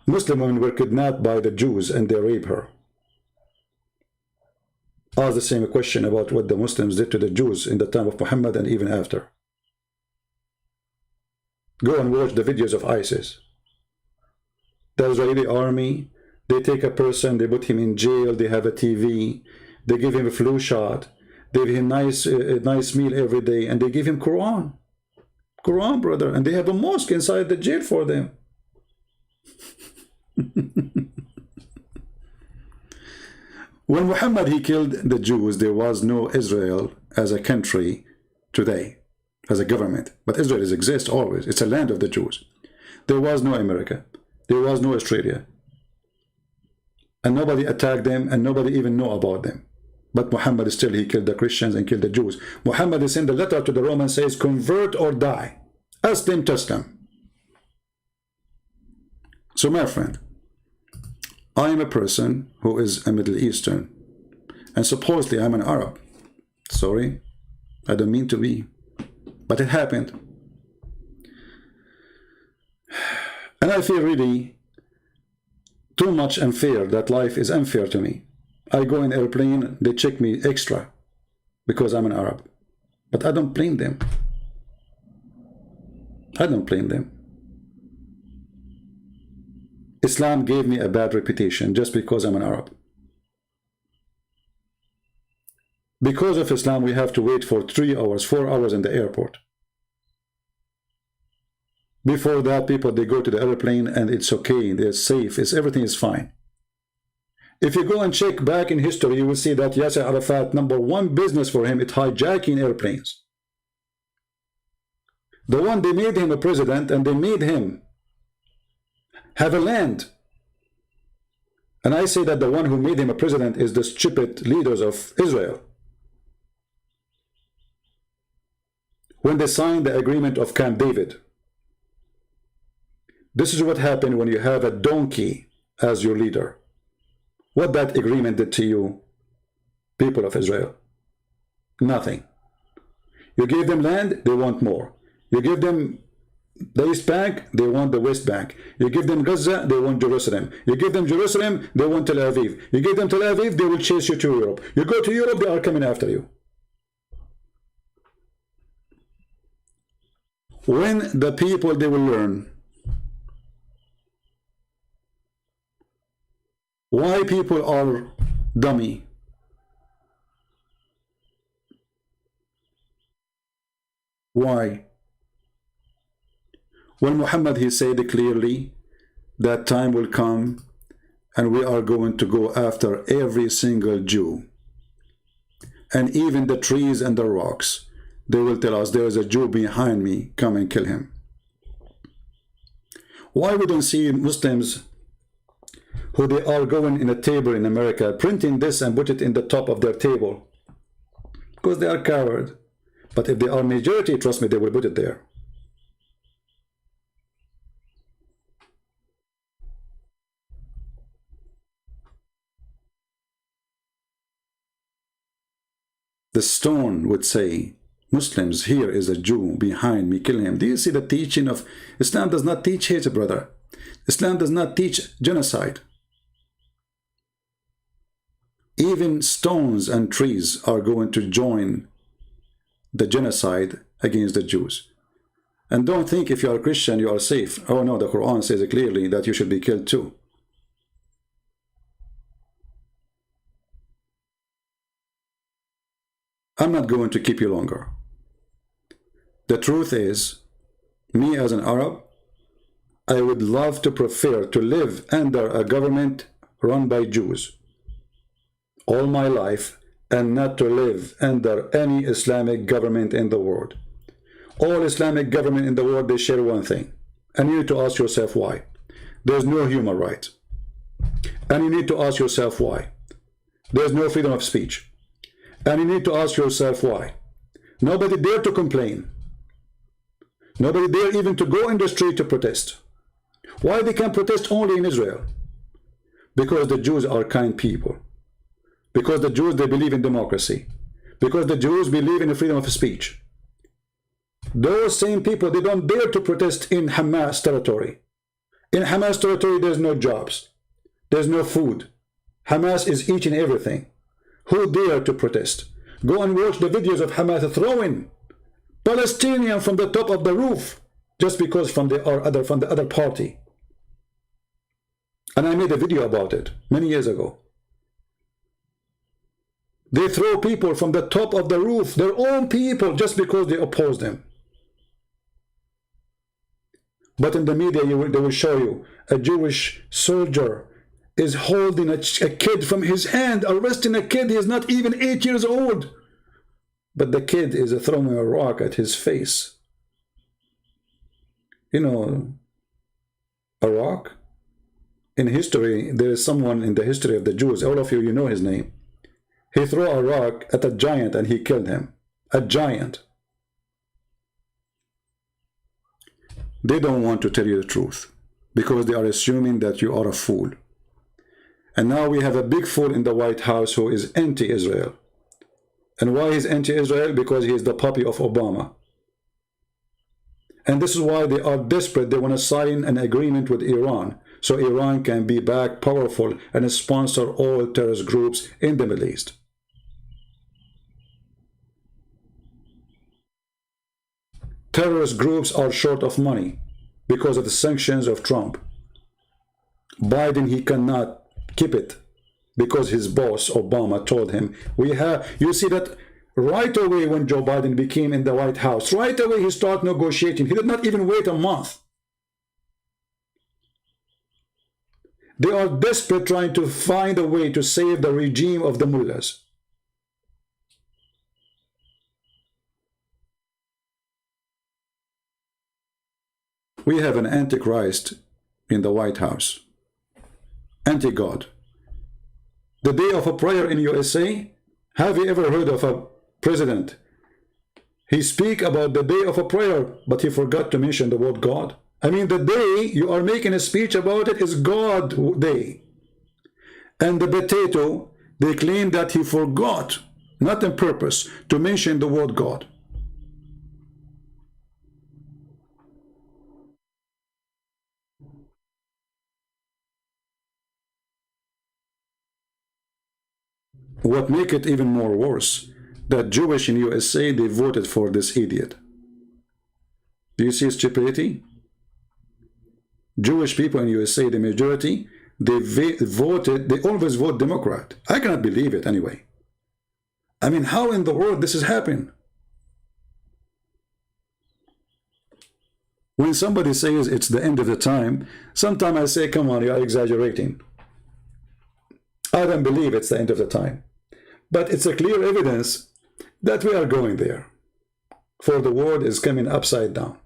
[SPEAKER 1] Muslim women, were kidnapped by the Jews and they rape her. Ask the same question about what the Muslims did to the Jews in the time of Muhammad and even after. Go and watch the videos of ISIS. the Israeli army, they take a person, they put him in jail, they have a TV, they give him a flu shot, they give him a nice meal every day, and they give him Quran. Quran, brother, and they have a mosque inside the jail for them. When Muhammad, he killed the Jews, there was no Israel as a country today, as a government. But Israel exists always. It's a land of the Jews. There was no America. There was no Australia. And nobody attacked them, and nobody even know about them. But Muhammad still, he killed the Christians and killed the Jews. Muhammad sent a letter to the Romans, says, convert or die. Aslim taslam. So my friend, I am a person who is a Middle Eastern, and supposedly I'm an Arab. Sorry, I don't mean to be, but it happened. And I feel really too much unfair, that life is unfair to me. I go in airplane, they check me extra because I'm an Arab. But I don't blame them. I don't blame them. Islam gave me a bad reputation just because I'm an Arab. Because of Islam, we have to wait for 3 hours, 4 hours in the airport. Before that, people, they go to the airplane and it's okay, they're safe, everything is fine. If you go and check back in history, you will see that Yasser Arafat, #1 business for him, it's hijacking airplanes. The one, they made him a president, and they made him have a land. And I say that the one who made him a president is the stupid leaders of Israel. When they signed the agreement of Camp David, this is what happened when you have a donkey as your leader. What that agreement did to you, people of Israel? Nothing. You gave them land, they want more. You give them the East Bank, they want the West Bank. You give them Gaza, they want Jerusalem. You give them Jerusalem, they want Tel Aviv. You give them Tel Aviv, they will chase you to Europe. You go to Europe, they are coming after you. When the people, they will learn why people are dummy. Why? When Muhammad, he said clearly that time will come and we are going to go after every single Jew. And even the trees and the rocks, they will tell us there is a Jew behind me, come and kill him. Why we don't see Muslims who they are going in a table in America, printing this and put it in the top of their table? Because they are coward. But if they are majority, trust me, they will put it there. The stone would say, Muslims, here is a Jew behind me, kill him. Do you see the teaching of Islam? Does not teach hate, brother. Islam does not teach genocide. Even stones and trees are going to join the genocide against the Jews. And don't think if you are a Christian you are safe. Oh no, the Quran says clearly that you should be killed too. I'm not going to keep you longer. The truth is, me as an Arab, I would love to prefer to live under a government run by Jews all my life and not to live under any Islamic government in the world. All Islamic government in the world, they share one thing. And you need to ask yourself why. There's no human right. And you need to ask yourself why. There's no freedom of speech. And you need to ask yourself why. Nobody dare to complain. Nobody dare even to go in the street to protest. Why they can protest only in Israel? Because the Jews are kind people. Because the Jews, they believe in democracy. Because the Jews believe in the freedom of speech. Those same people, they don't dare to protest in Hamas territory. In Hamas territory, there's no jobs. There's no food. Hamas is eating everything. Who dare to protest? Go and watch the videos of Hamas throwing Palestinians from the top of the roof just because from the other party. And I made a video about it many years ago. They throw people from the top of the roof, their own people, just because they oppose them. But in the media, they will show you a Jewish soldier is holding a kid from his hand, arresting a kid. He is not even 8 years old. But the kid is throwing a rock at his face. You know, a rock? In history, there is someone in the history of the Jews, all of you, you know his name. He threw a rock at a giant and he killed him. A giant. They don't want to tell you the truth because they are assuming that you are a fool. And now we have a big fool in the White House who is anti-Israel. And why he's anti-Israel? Because he is the puppy of Obama. And this is why they are desperate. They want to sign an agreement with Iran, so Iran can be back powerful and sponsor all terrorist groups in the Middle East. Terrorist groups are short of money because of the sanctions of Trump. Biden, he cannot keep it because his boss Obama told him you see that right away when Joe Biden became in the White House, right away he started negotiating. He did not even wait a month. They are desperate, trying to find a way to save the regime of the mullahs. We have an antichrist in the White House. Anti-God. The day of a prayer in USA, have you ever heard of a president? He speak about the day of a prayer, but he forgot to mention the word God. I mean, the day you are making a speech about it is God Day. And the potato, they claim that he forgot, not on purpose, to mention the word God. What make it even more worse, that Jewish in USA, they voted for this idiot. Do you see stupidity? Jewish people in USA, the majority, they always vote Democrat. I cannot believe it anyway. I mean, how in the world this has happened? When somebody says it's the end of the time, sometimes I say, come on, you are exaggerating. I don't believe it's the end of the time. But it's a clear evidence that we are going there. For the world is coming upside down.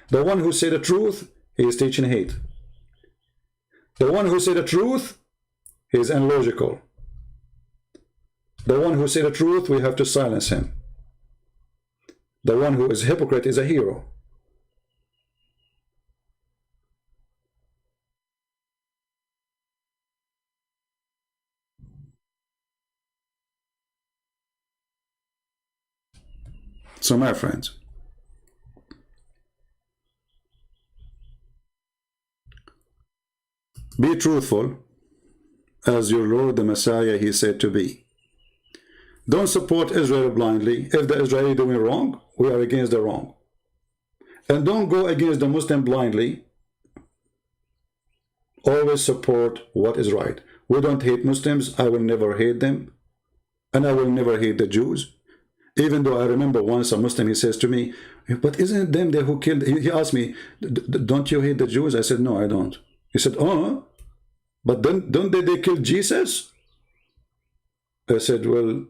[SPEAKER 1] The one who said the truth, he is teaching hate. The one who said the truth, he is illogical. The one who said the truth, we have to silence him. The one who is a hypocrite is a hero. So my friends, be truthful as your Lord the Messiah he said to be. Don't support Israel blindly. If the Israeli doing wrong, we are against the wrong. And don't go against the Muslim blindly. Always support what is right. We don't hate Muslims. I will never hate them. And I will never hate the Jews. Even though I remember once a Muslim, he says to me, but isn't it them who killed? He asked me, don't you hate the Jews? I said, no, I don't. He said, oh, but then don't they kill Jesus? I said, well,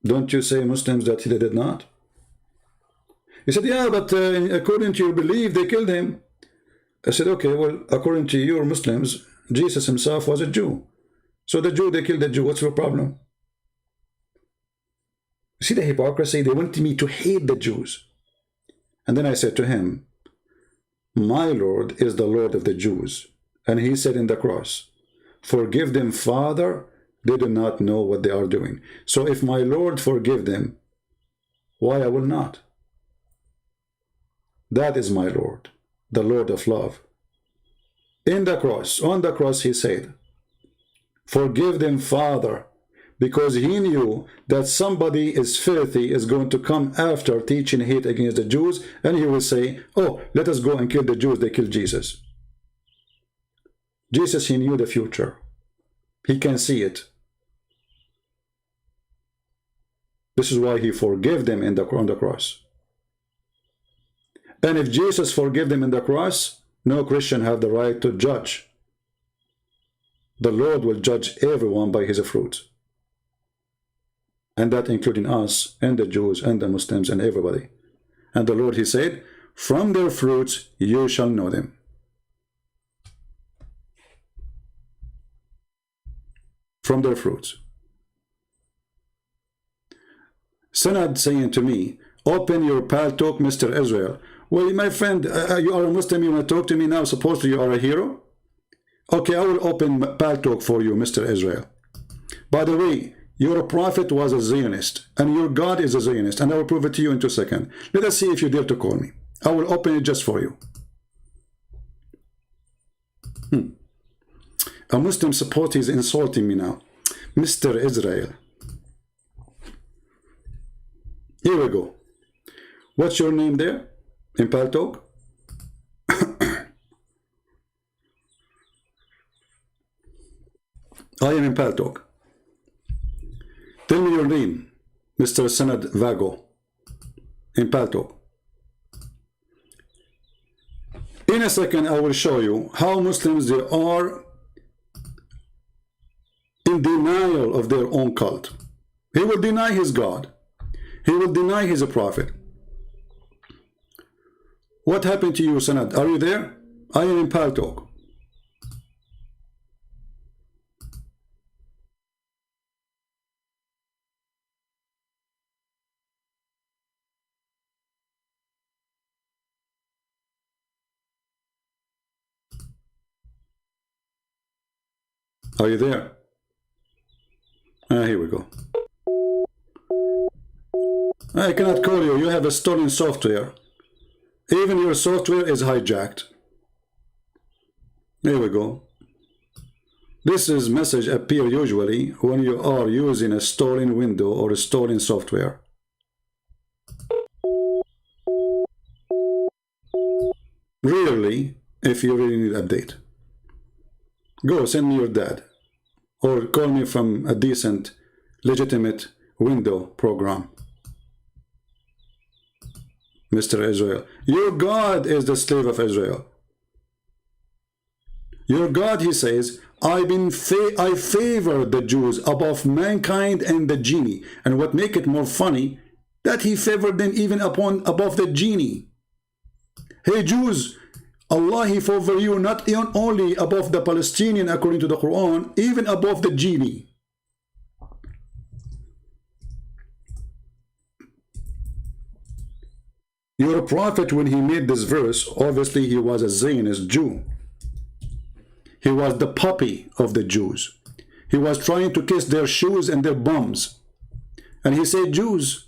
[SPEAKER 1] don't you say Muslims that they did not? He said, yeah, but according to your belief, they killed him. I said, okay, well, according to your Muslims, Jesus himself was a Jew. So the Jew, they killed the Jew. What's your problem? See the hypocrisy? They wanted me to hate the Jews. And then I said to him, my Lord is the Lord of the Jews. And he said in the cross, forgive them, Father, they do not know what they are doing. So if my Lord forgive them, why I will not? That is my Lord, the Lord of love. In the cross, on the cross he said, forgive them, Father, because he knew that somebody is filthy, is going to come after teaching hate against the Jews, and he will say, oh, let us go and kill the Jews, they killed Jesus. Jesus, he knew the future. He can see it. This is why he forgave them on the cross. And if Jesus forgave them in the cross, no Christian have the right to judge. The Lord will judge everyone by his fruits. And that including us and the Jews and the Muslims and everybody. And the Lord, he said, from their fruits you shall know them. From their fruits. Sanad saying to me, open your pal talk, Mr. Israel. Well, my friend, you are a Muslim, you want to talk to me now, supposedly you are a hero? Okay, I will open pal talk for you, Mr. Israel. By the way, your prophet was a Zionist, and your God is a Zionist, and I will prove it to you in 2 seconds. Let us see if you dare to call me. I will open it just for you. A Muslim supporter is insulting me now. Mr. Israel. Here we go. What's your name there in Pal Talk? I am in Pal Talk. Tell me your name, Mr. Sanad Vago, in Pal Talk. In a second, I will show you how Muslims they are in denial of their own cult. He will deny his God. He will deny his prophet. What happened to you, Sanad? Are you there? I am in Pal Talk. Are you there? Here we go. I cannot call you. You have a stolen software. Even your software is hijacked. Here we go. This is message appear usually when you are using a stolen window or a stolen software. Rarely, if you really need update. Go send me your dad, or call me from a decent, legitimate window program. Mr. Israel, your God is the slave of Israel. Your God, he says, I favor the Jews above mankind and the genie. And what make it more funny, that he favored them even above the genie. Hey Jews, Allah, he favor you not only above the Palestinian according to the Quran, even above the genie. Your prophet, when he made this verse, obviously he was a Zionist Jew. He was the puppy of the Jews. He was trying to kiss their shoes and their bums. And he said, Jews,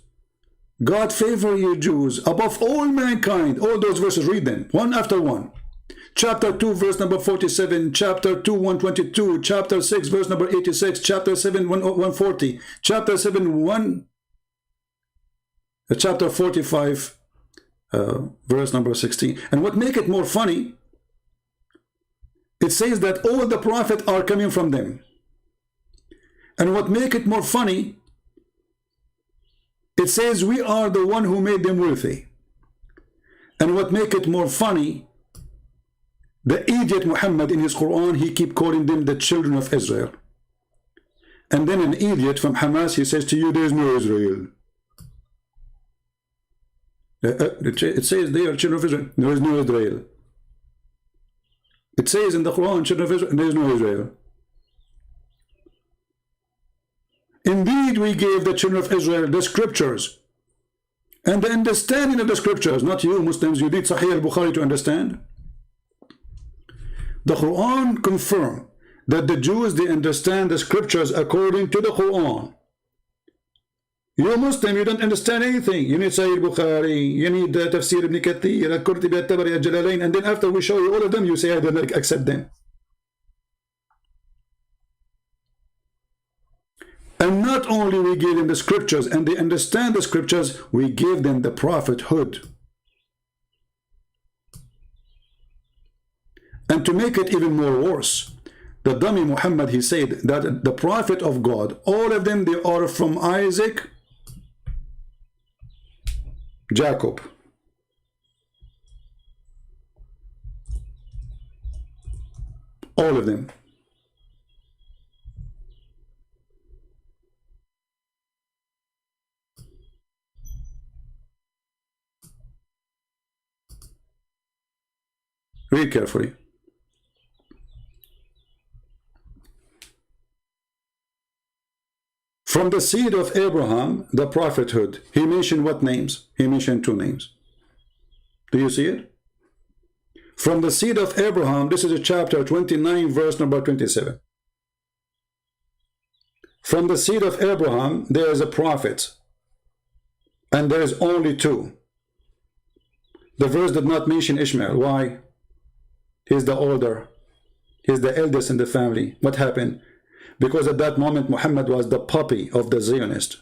[SPEAKER 1] God favor you Jews above all mankind. All those verses, read them one after one. Chapter 2 verse number 47, chapter 2 122, chapter 6 verse number 86, chapter 7 140, chapter 7 chapter 45 verse number 16. And what make it more funny, it says that all the prophets are coming from them. And what make it more funny, it says we are the one who made them wealthy. And what make it more funny, the idiot Muhammad in his Quran, he keep calling them the children of Israel. And then an idiot from Hamas, he says to you, there is no Israel. It says they are children of Israel. There is no Israel. It says in the Quran, children of Israel, there is no Israel. Indeed, we gave the children of Israel the scriptures and the understanding of the scriptures. Not you Muslims, you need Sahih al-Bukhari to understand. The Quran confirms that the Jews, they understand the scriptures according to the Quran. You Muslim, you don't understand anything. You need Sahih al-Bukhari, you need Tafsir ibn Kathir, al-Qurtubi, al-Tabari, al-Jalalain, and then after we show you all of them, you say I don't accept them. And not only we give them the scriptures and they understand the scriptures, we give them the prophethood. And to make it even more worse, the dummy Muhammad, he said that the prophet of God, all of them, they are from Isaac, Jacob. All of them. Read carefully. From the seed of Abraham, the prophethood, he mentioned what names? He mentioned 2 names. Do you see it? From the seed of Abraham, this is chapter 29, verse number 27. From the seed of Abraham, there is a prophet, and there is only 2. The verse did not mention Ishmael. Why? He's the older. He's the eldest in the family. What happened? Because at that moment, Muhammad was the puppy of the Zionist.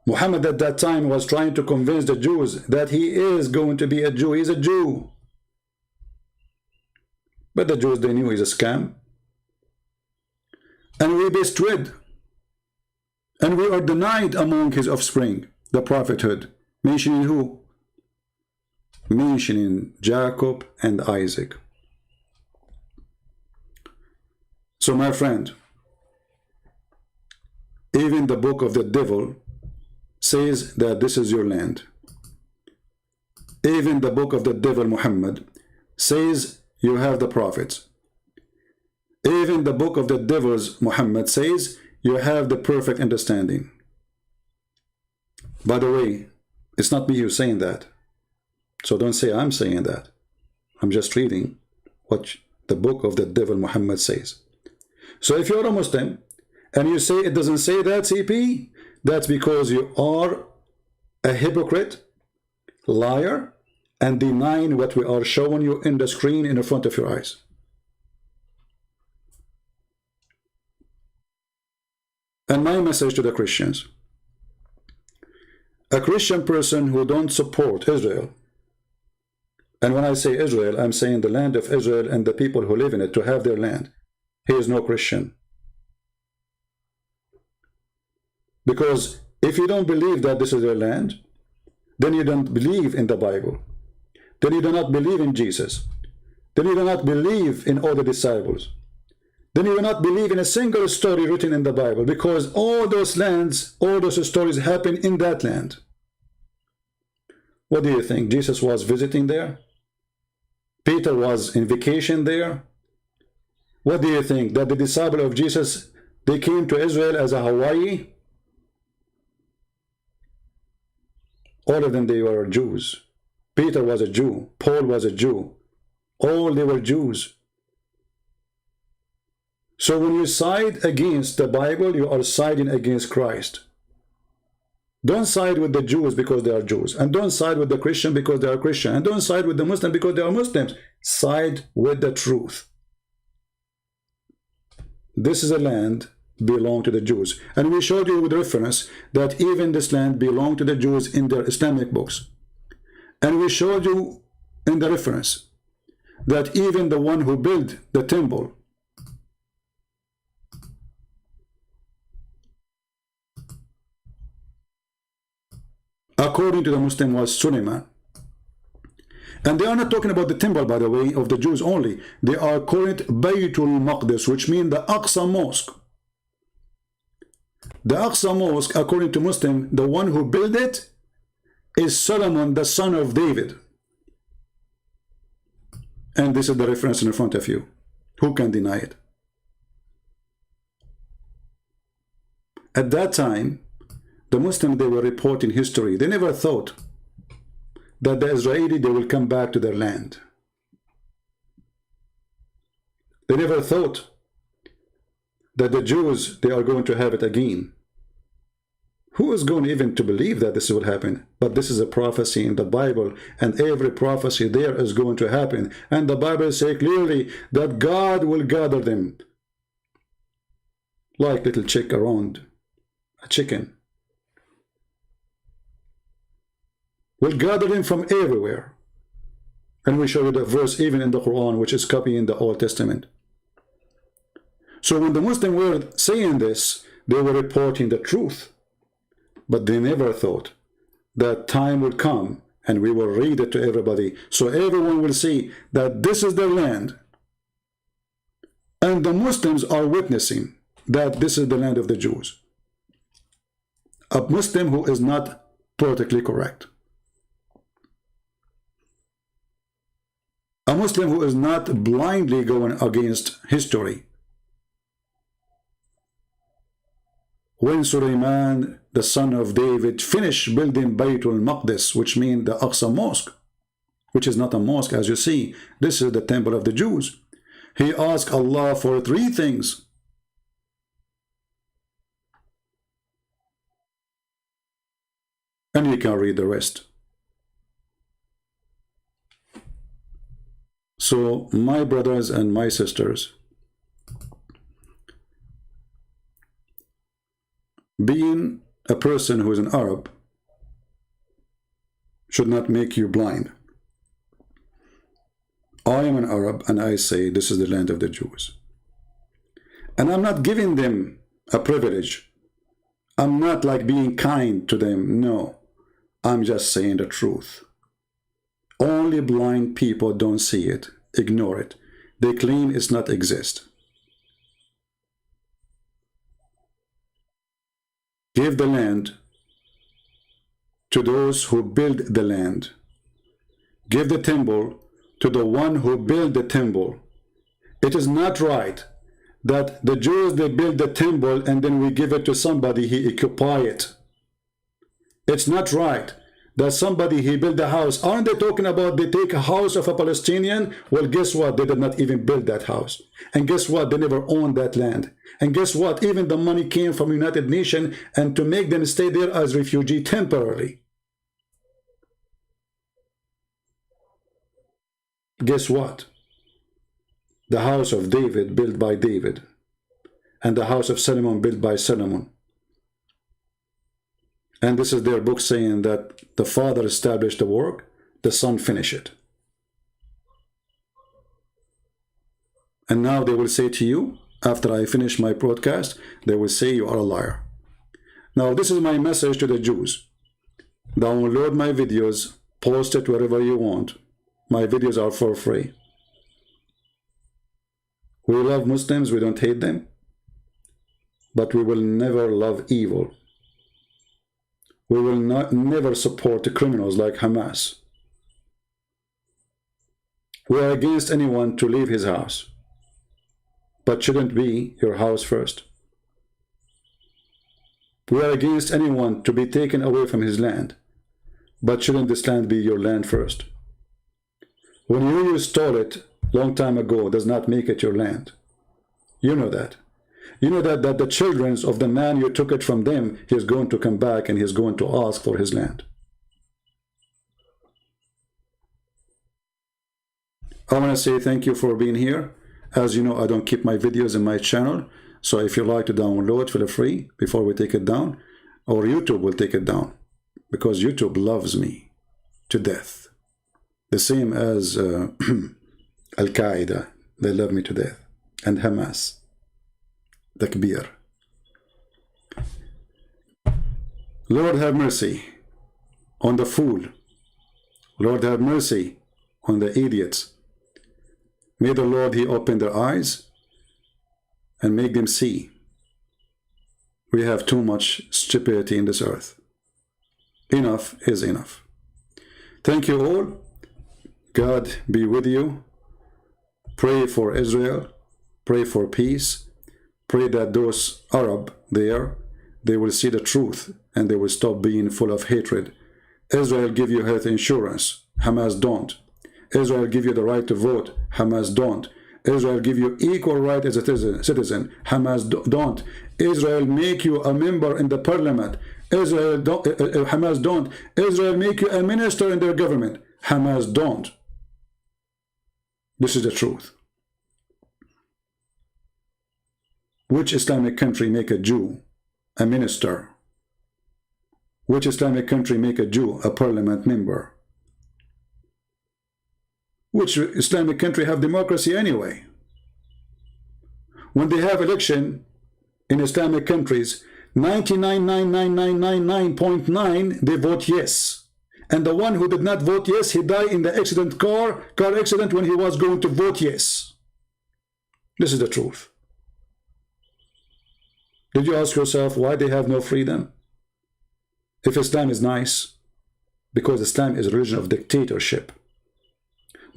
[SPEAKER 1] Muhammad at that time was trying to convince the Jews that he is going to be a Jew. He's a Jew. But the Jews, they knew he's a scam. And we bestrid. And we are denied among his offspring, the prophethood. Mentioning who? Mentioning Jacob and Isaac. So my friend, even the book of the devil says that this is your land. Even the book of the devil Muhammad says you have the prophets. Even the book of the devil's Muhammad says you have the perfect understanding. By the way, it's not me who's saying that. So don't say I'm saying that. I'm just reading what the book of the devil Muhammad says. So if you're a Muslim and you say it doesn't say that, CP, that's because you are a hypocrite, liar, and denying what we are showing you in the screen in front of your eyes. And my message to the Christians: a Christian person who don't support Israel, and when I say Israel, I'm saying the land of Israel and the people who live in it, to have their land, he is no Christian. Because if you don't believe that this is their land, then you don't believe in the Bible. Then you do not believe in Jesus. Then you do not believe in all the disciples. Then you do not believe in a single story written in the Bible, because all those lands, all those stories happen in that land. What do you think? Jesus was visiting there? Peter was in vacation there? What do you think? That the disciples of Jesus, they came to Israel as a Hawaii? All of them, they were Jews. Peter was a Jew. Paul was a Jew. All they were Jews. So when you side against the Bible, you are siding against Christ. Don't side with the Jews because they are Jews. And don't side with the Christian because they are Christian. And don't side with the Muslim because they are Muslims. Side with the truth. This is a land belong to the Jews. And we showed you with reference that even this land belonged to the Jews in their Islamic books. And we showed you in the reference that even the one who built the temple, according to the Muslim, was Suleiman. And they are not talking about the temple, by the way, of the Jews only. They are calling it Baytul Maqdis, which means the Aqsa Mosque. The Aqsa Mosque, according to Muslim, the one who built it is Solomon, the son of David. And this is the reference in front of you. Who can deny it? At that time, the Muslims, they were reporting history. They never thought that the Israeli, they will come back to their land. They never thought that the Jews, they are going to have it again. Who is going even to believe that this will happen? But this is a prophecy in the Bible, and every prophecy there is going to happen. And the Bible says clearly that God will gather them like little chick around a chicken. Will gather them from everywhere. And we show you the verse even in the Quran, which is copying the Old Testament. So when the Muslims were saying this, they were reporting the truth. But they never thought that time will come and we will read it to everybody, so everyone will see that this is their land. And the Muslims are witnessing that this is the land of the Jews. A Muslim who is not politically correct. A Muslim who is not blindly going against history. When Sulaiman, the son of David, finished building Baytul Maqdis, which means the Aqsa Mosque, which is not a mosque as you see, this is the temple of the Jews. He asked Allah for 3 things. And you can read the rest. So, my brothers and my sisters, being a person who is an Arab should not make you blind. I am an Arab and I say this is the land of the Jews. And I'm not giving them a privilege. I'm not like being kind to them. No, I'm just saying the truth. Only blind people don't see it. Ignore it. They claim it's not exist. Give the land to those who build the land. Give the temple to the one who built the temple. It is not right that the Jews, they build the temple and then we give it to somebody, he occupy it. It's not right that somebody, he built a house. Aren't they talking about they take a house of a Palestinian? Well, guess what? They did not even build that house. And guess what? They never owned that land. And guess what? Even the money came from United Nations and to make them stay there as refugee temporarily. Guess what? The house of David built by David, and the house of Solomon built by Solomon. And this is their book saying that the father established the work, the son finished it. And now they will say to you, after I finish my broadcast, they will say you are a liar. Now this is my message to the Jews. Download my videos, post it wherever you want. My videos are for free. We love Muslims, we don't hate them. But we will never love evil. We will never support the criminals like Hamas. We are against anyone to leave his house. But shouldn't be your house first. We are against anyone to be taken away from his land. But shouldn't this land be your land first? When you stole it long time ago does not make it your land. You know that. You know that the children of the man you took it from them, he is going to come back and he is going to ask for his land. I want to say thank you for being here. As you know, I don't keep my videos in my channel. So if you like to download, feel free before we take it down. Or YouTube will take it down. Because YouTube loves me to death. The same as Al-Qaeda. They love me to death. And Hamas. Takbir. Lord have mercy on the fool. Lord have mercy on the idiots. May the Lord, he open their eyes and make them see. We have too much stupidity in this earth. Enough is enough. Thank you all. God be with you. Pray for Israel. Pray for peace. Pray that those Arab there, they will see the truth and they will stop being full of hatred. Israel give you health insurance. Hamas don't. Israel give you the right to vote. Hamas don't. Israel give you equal right as a citizen. Hamas don't. Israel make you a member in the parliament. Israel don't. Hamas don't. Israel make you a minister in their government. Hamas don't. This is the truth. Which Islamic country make a Jew a minister? Which Islamic country make a Jew a parliament member? Which Islamic country have democracy anyway? When they have election in Islamic countries, 99.99999.9 they vote yes. And the one who did not vote yes, he died in the car accident when he was going to vote yes. This is the truth. Did you ask yourself why they have no freedom? If Islam is nice, because Islam is a religion of dictatorship.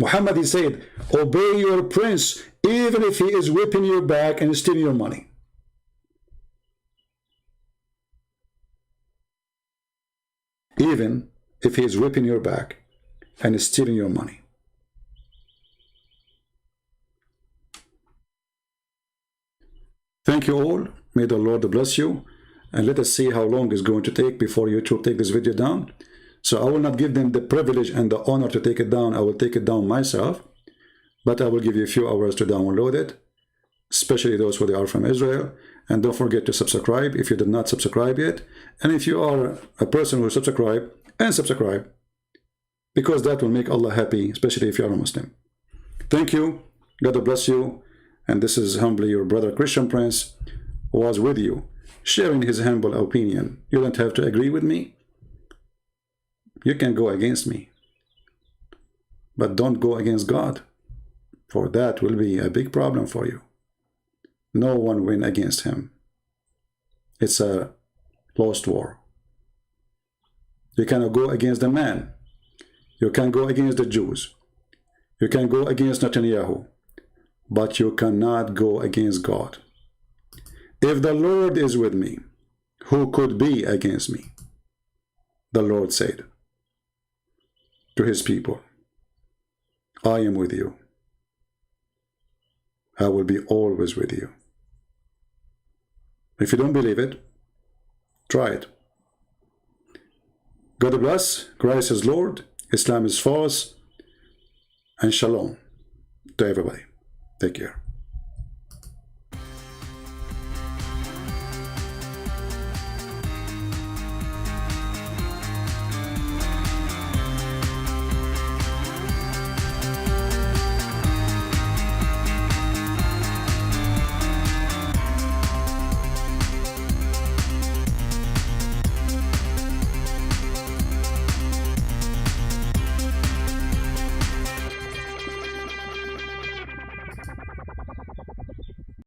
[SPEAKER 1] Muhammad, he said, obey your prince even if he is whipping your back and stealing your money. Even if he is whipping your back and stealing your money. Thank you all. May the Lord bless you. And let us see how long it's going to take before YouTube take this video down. So I will not give them the privilege and the honor to take it down. I will take it down myself. But I will give you a few hours to download it, especially those who are from Israel. And don't forget to subscribe if you did not subscribe yet. And if you are a person who subscribe, and subscribe, because that will make Allah happy, especially if you are a Muslim. Thank you. God bless you. And this is humbly your brother Christian Prince, who was with you, sharing his humble opinion. You don't have to agree with me. You can go against me. But don't go against God, for that will be a big problem for you. No one win against him. It's a lost war. You cannot go against the man. You can go against the Jews. You can go against Netanyahu. But you cannot go against God. If the Lord is with me, who could be against me? The Lord said to his people, I am with you. I will be always with you. If you don't believe it, try it. God bless. Christ is Lord. Islam is false. And shalom to everybody. Take care.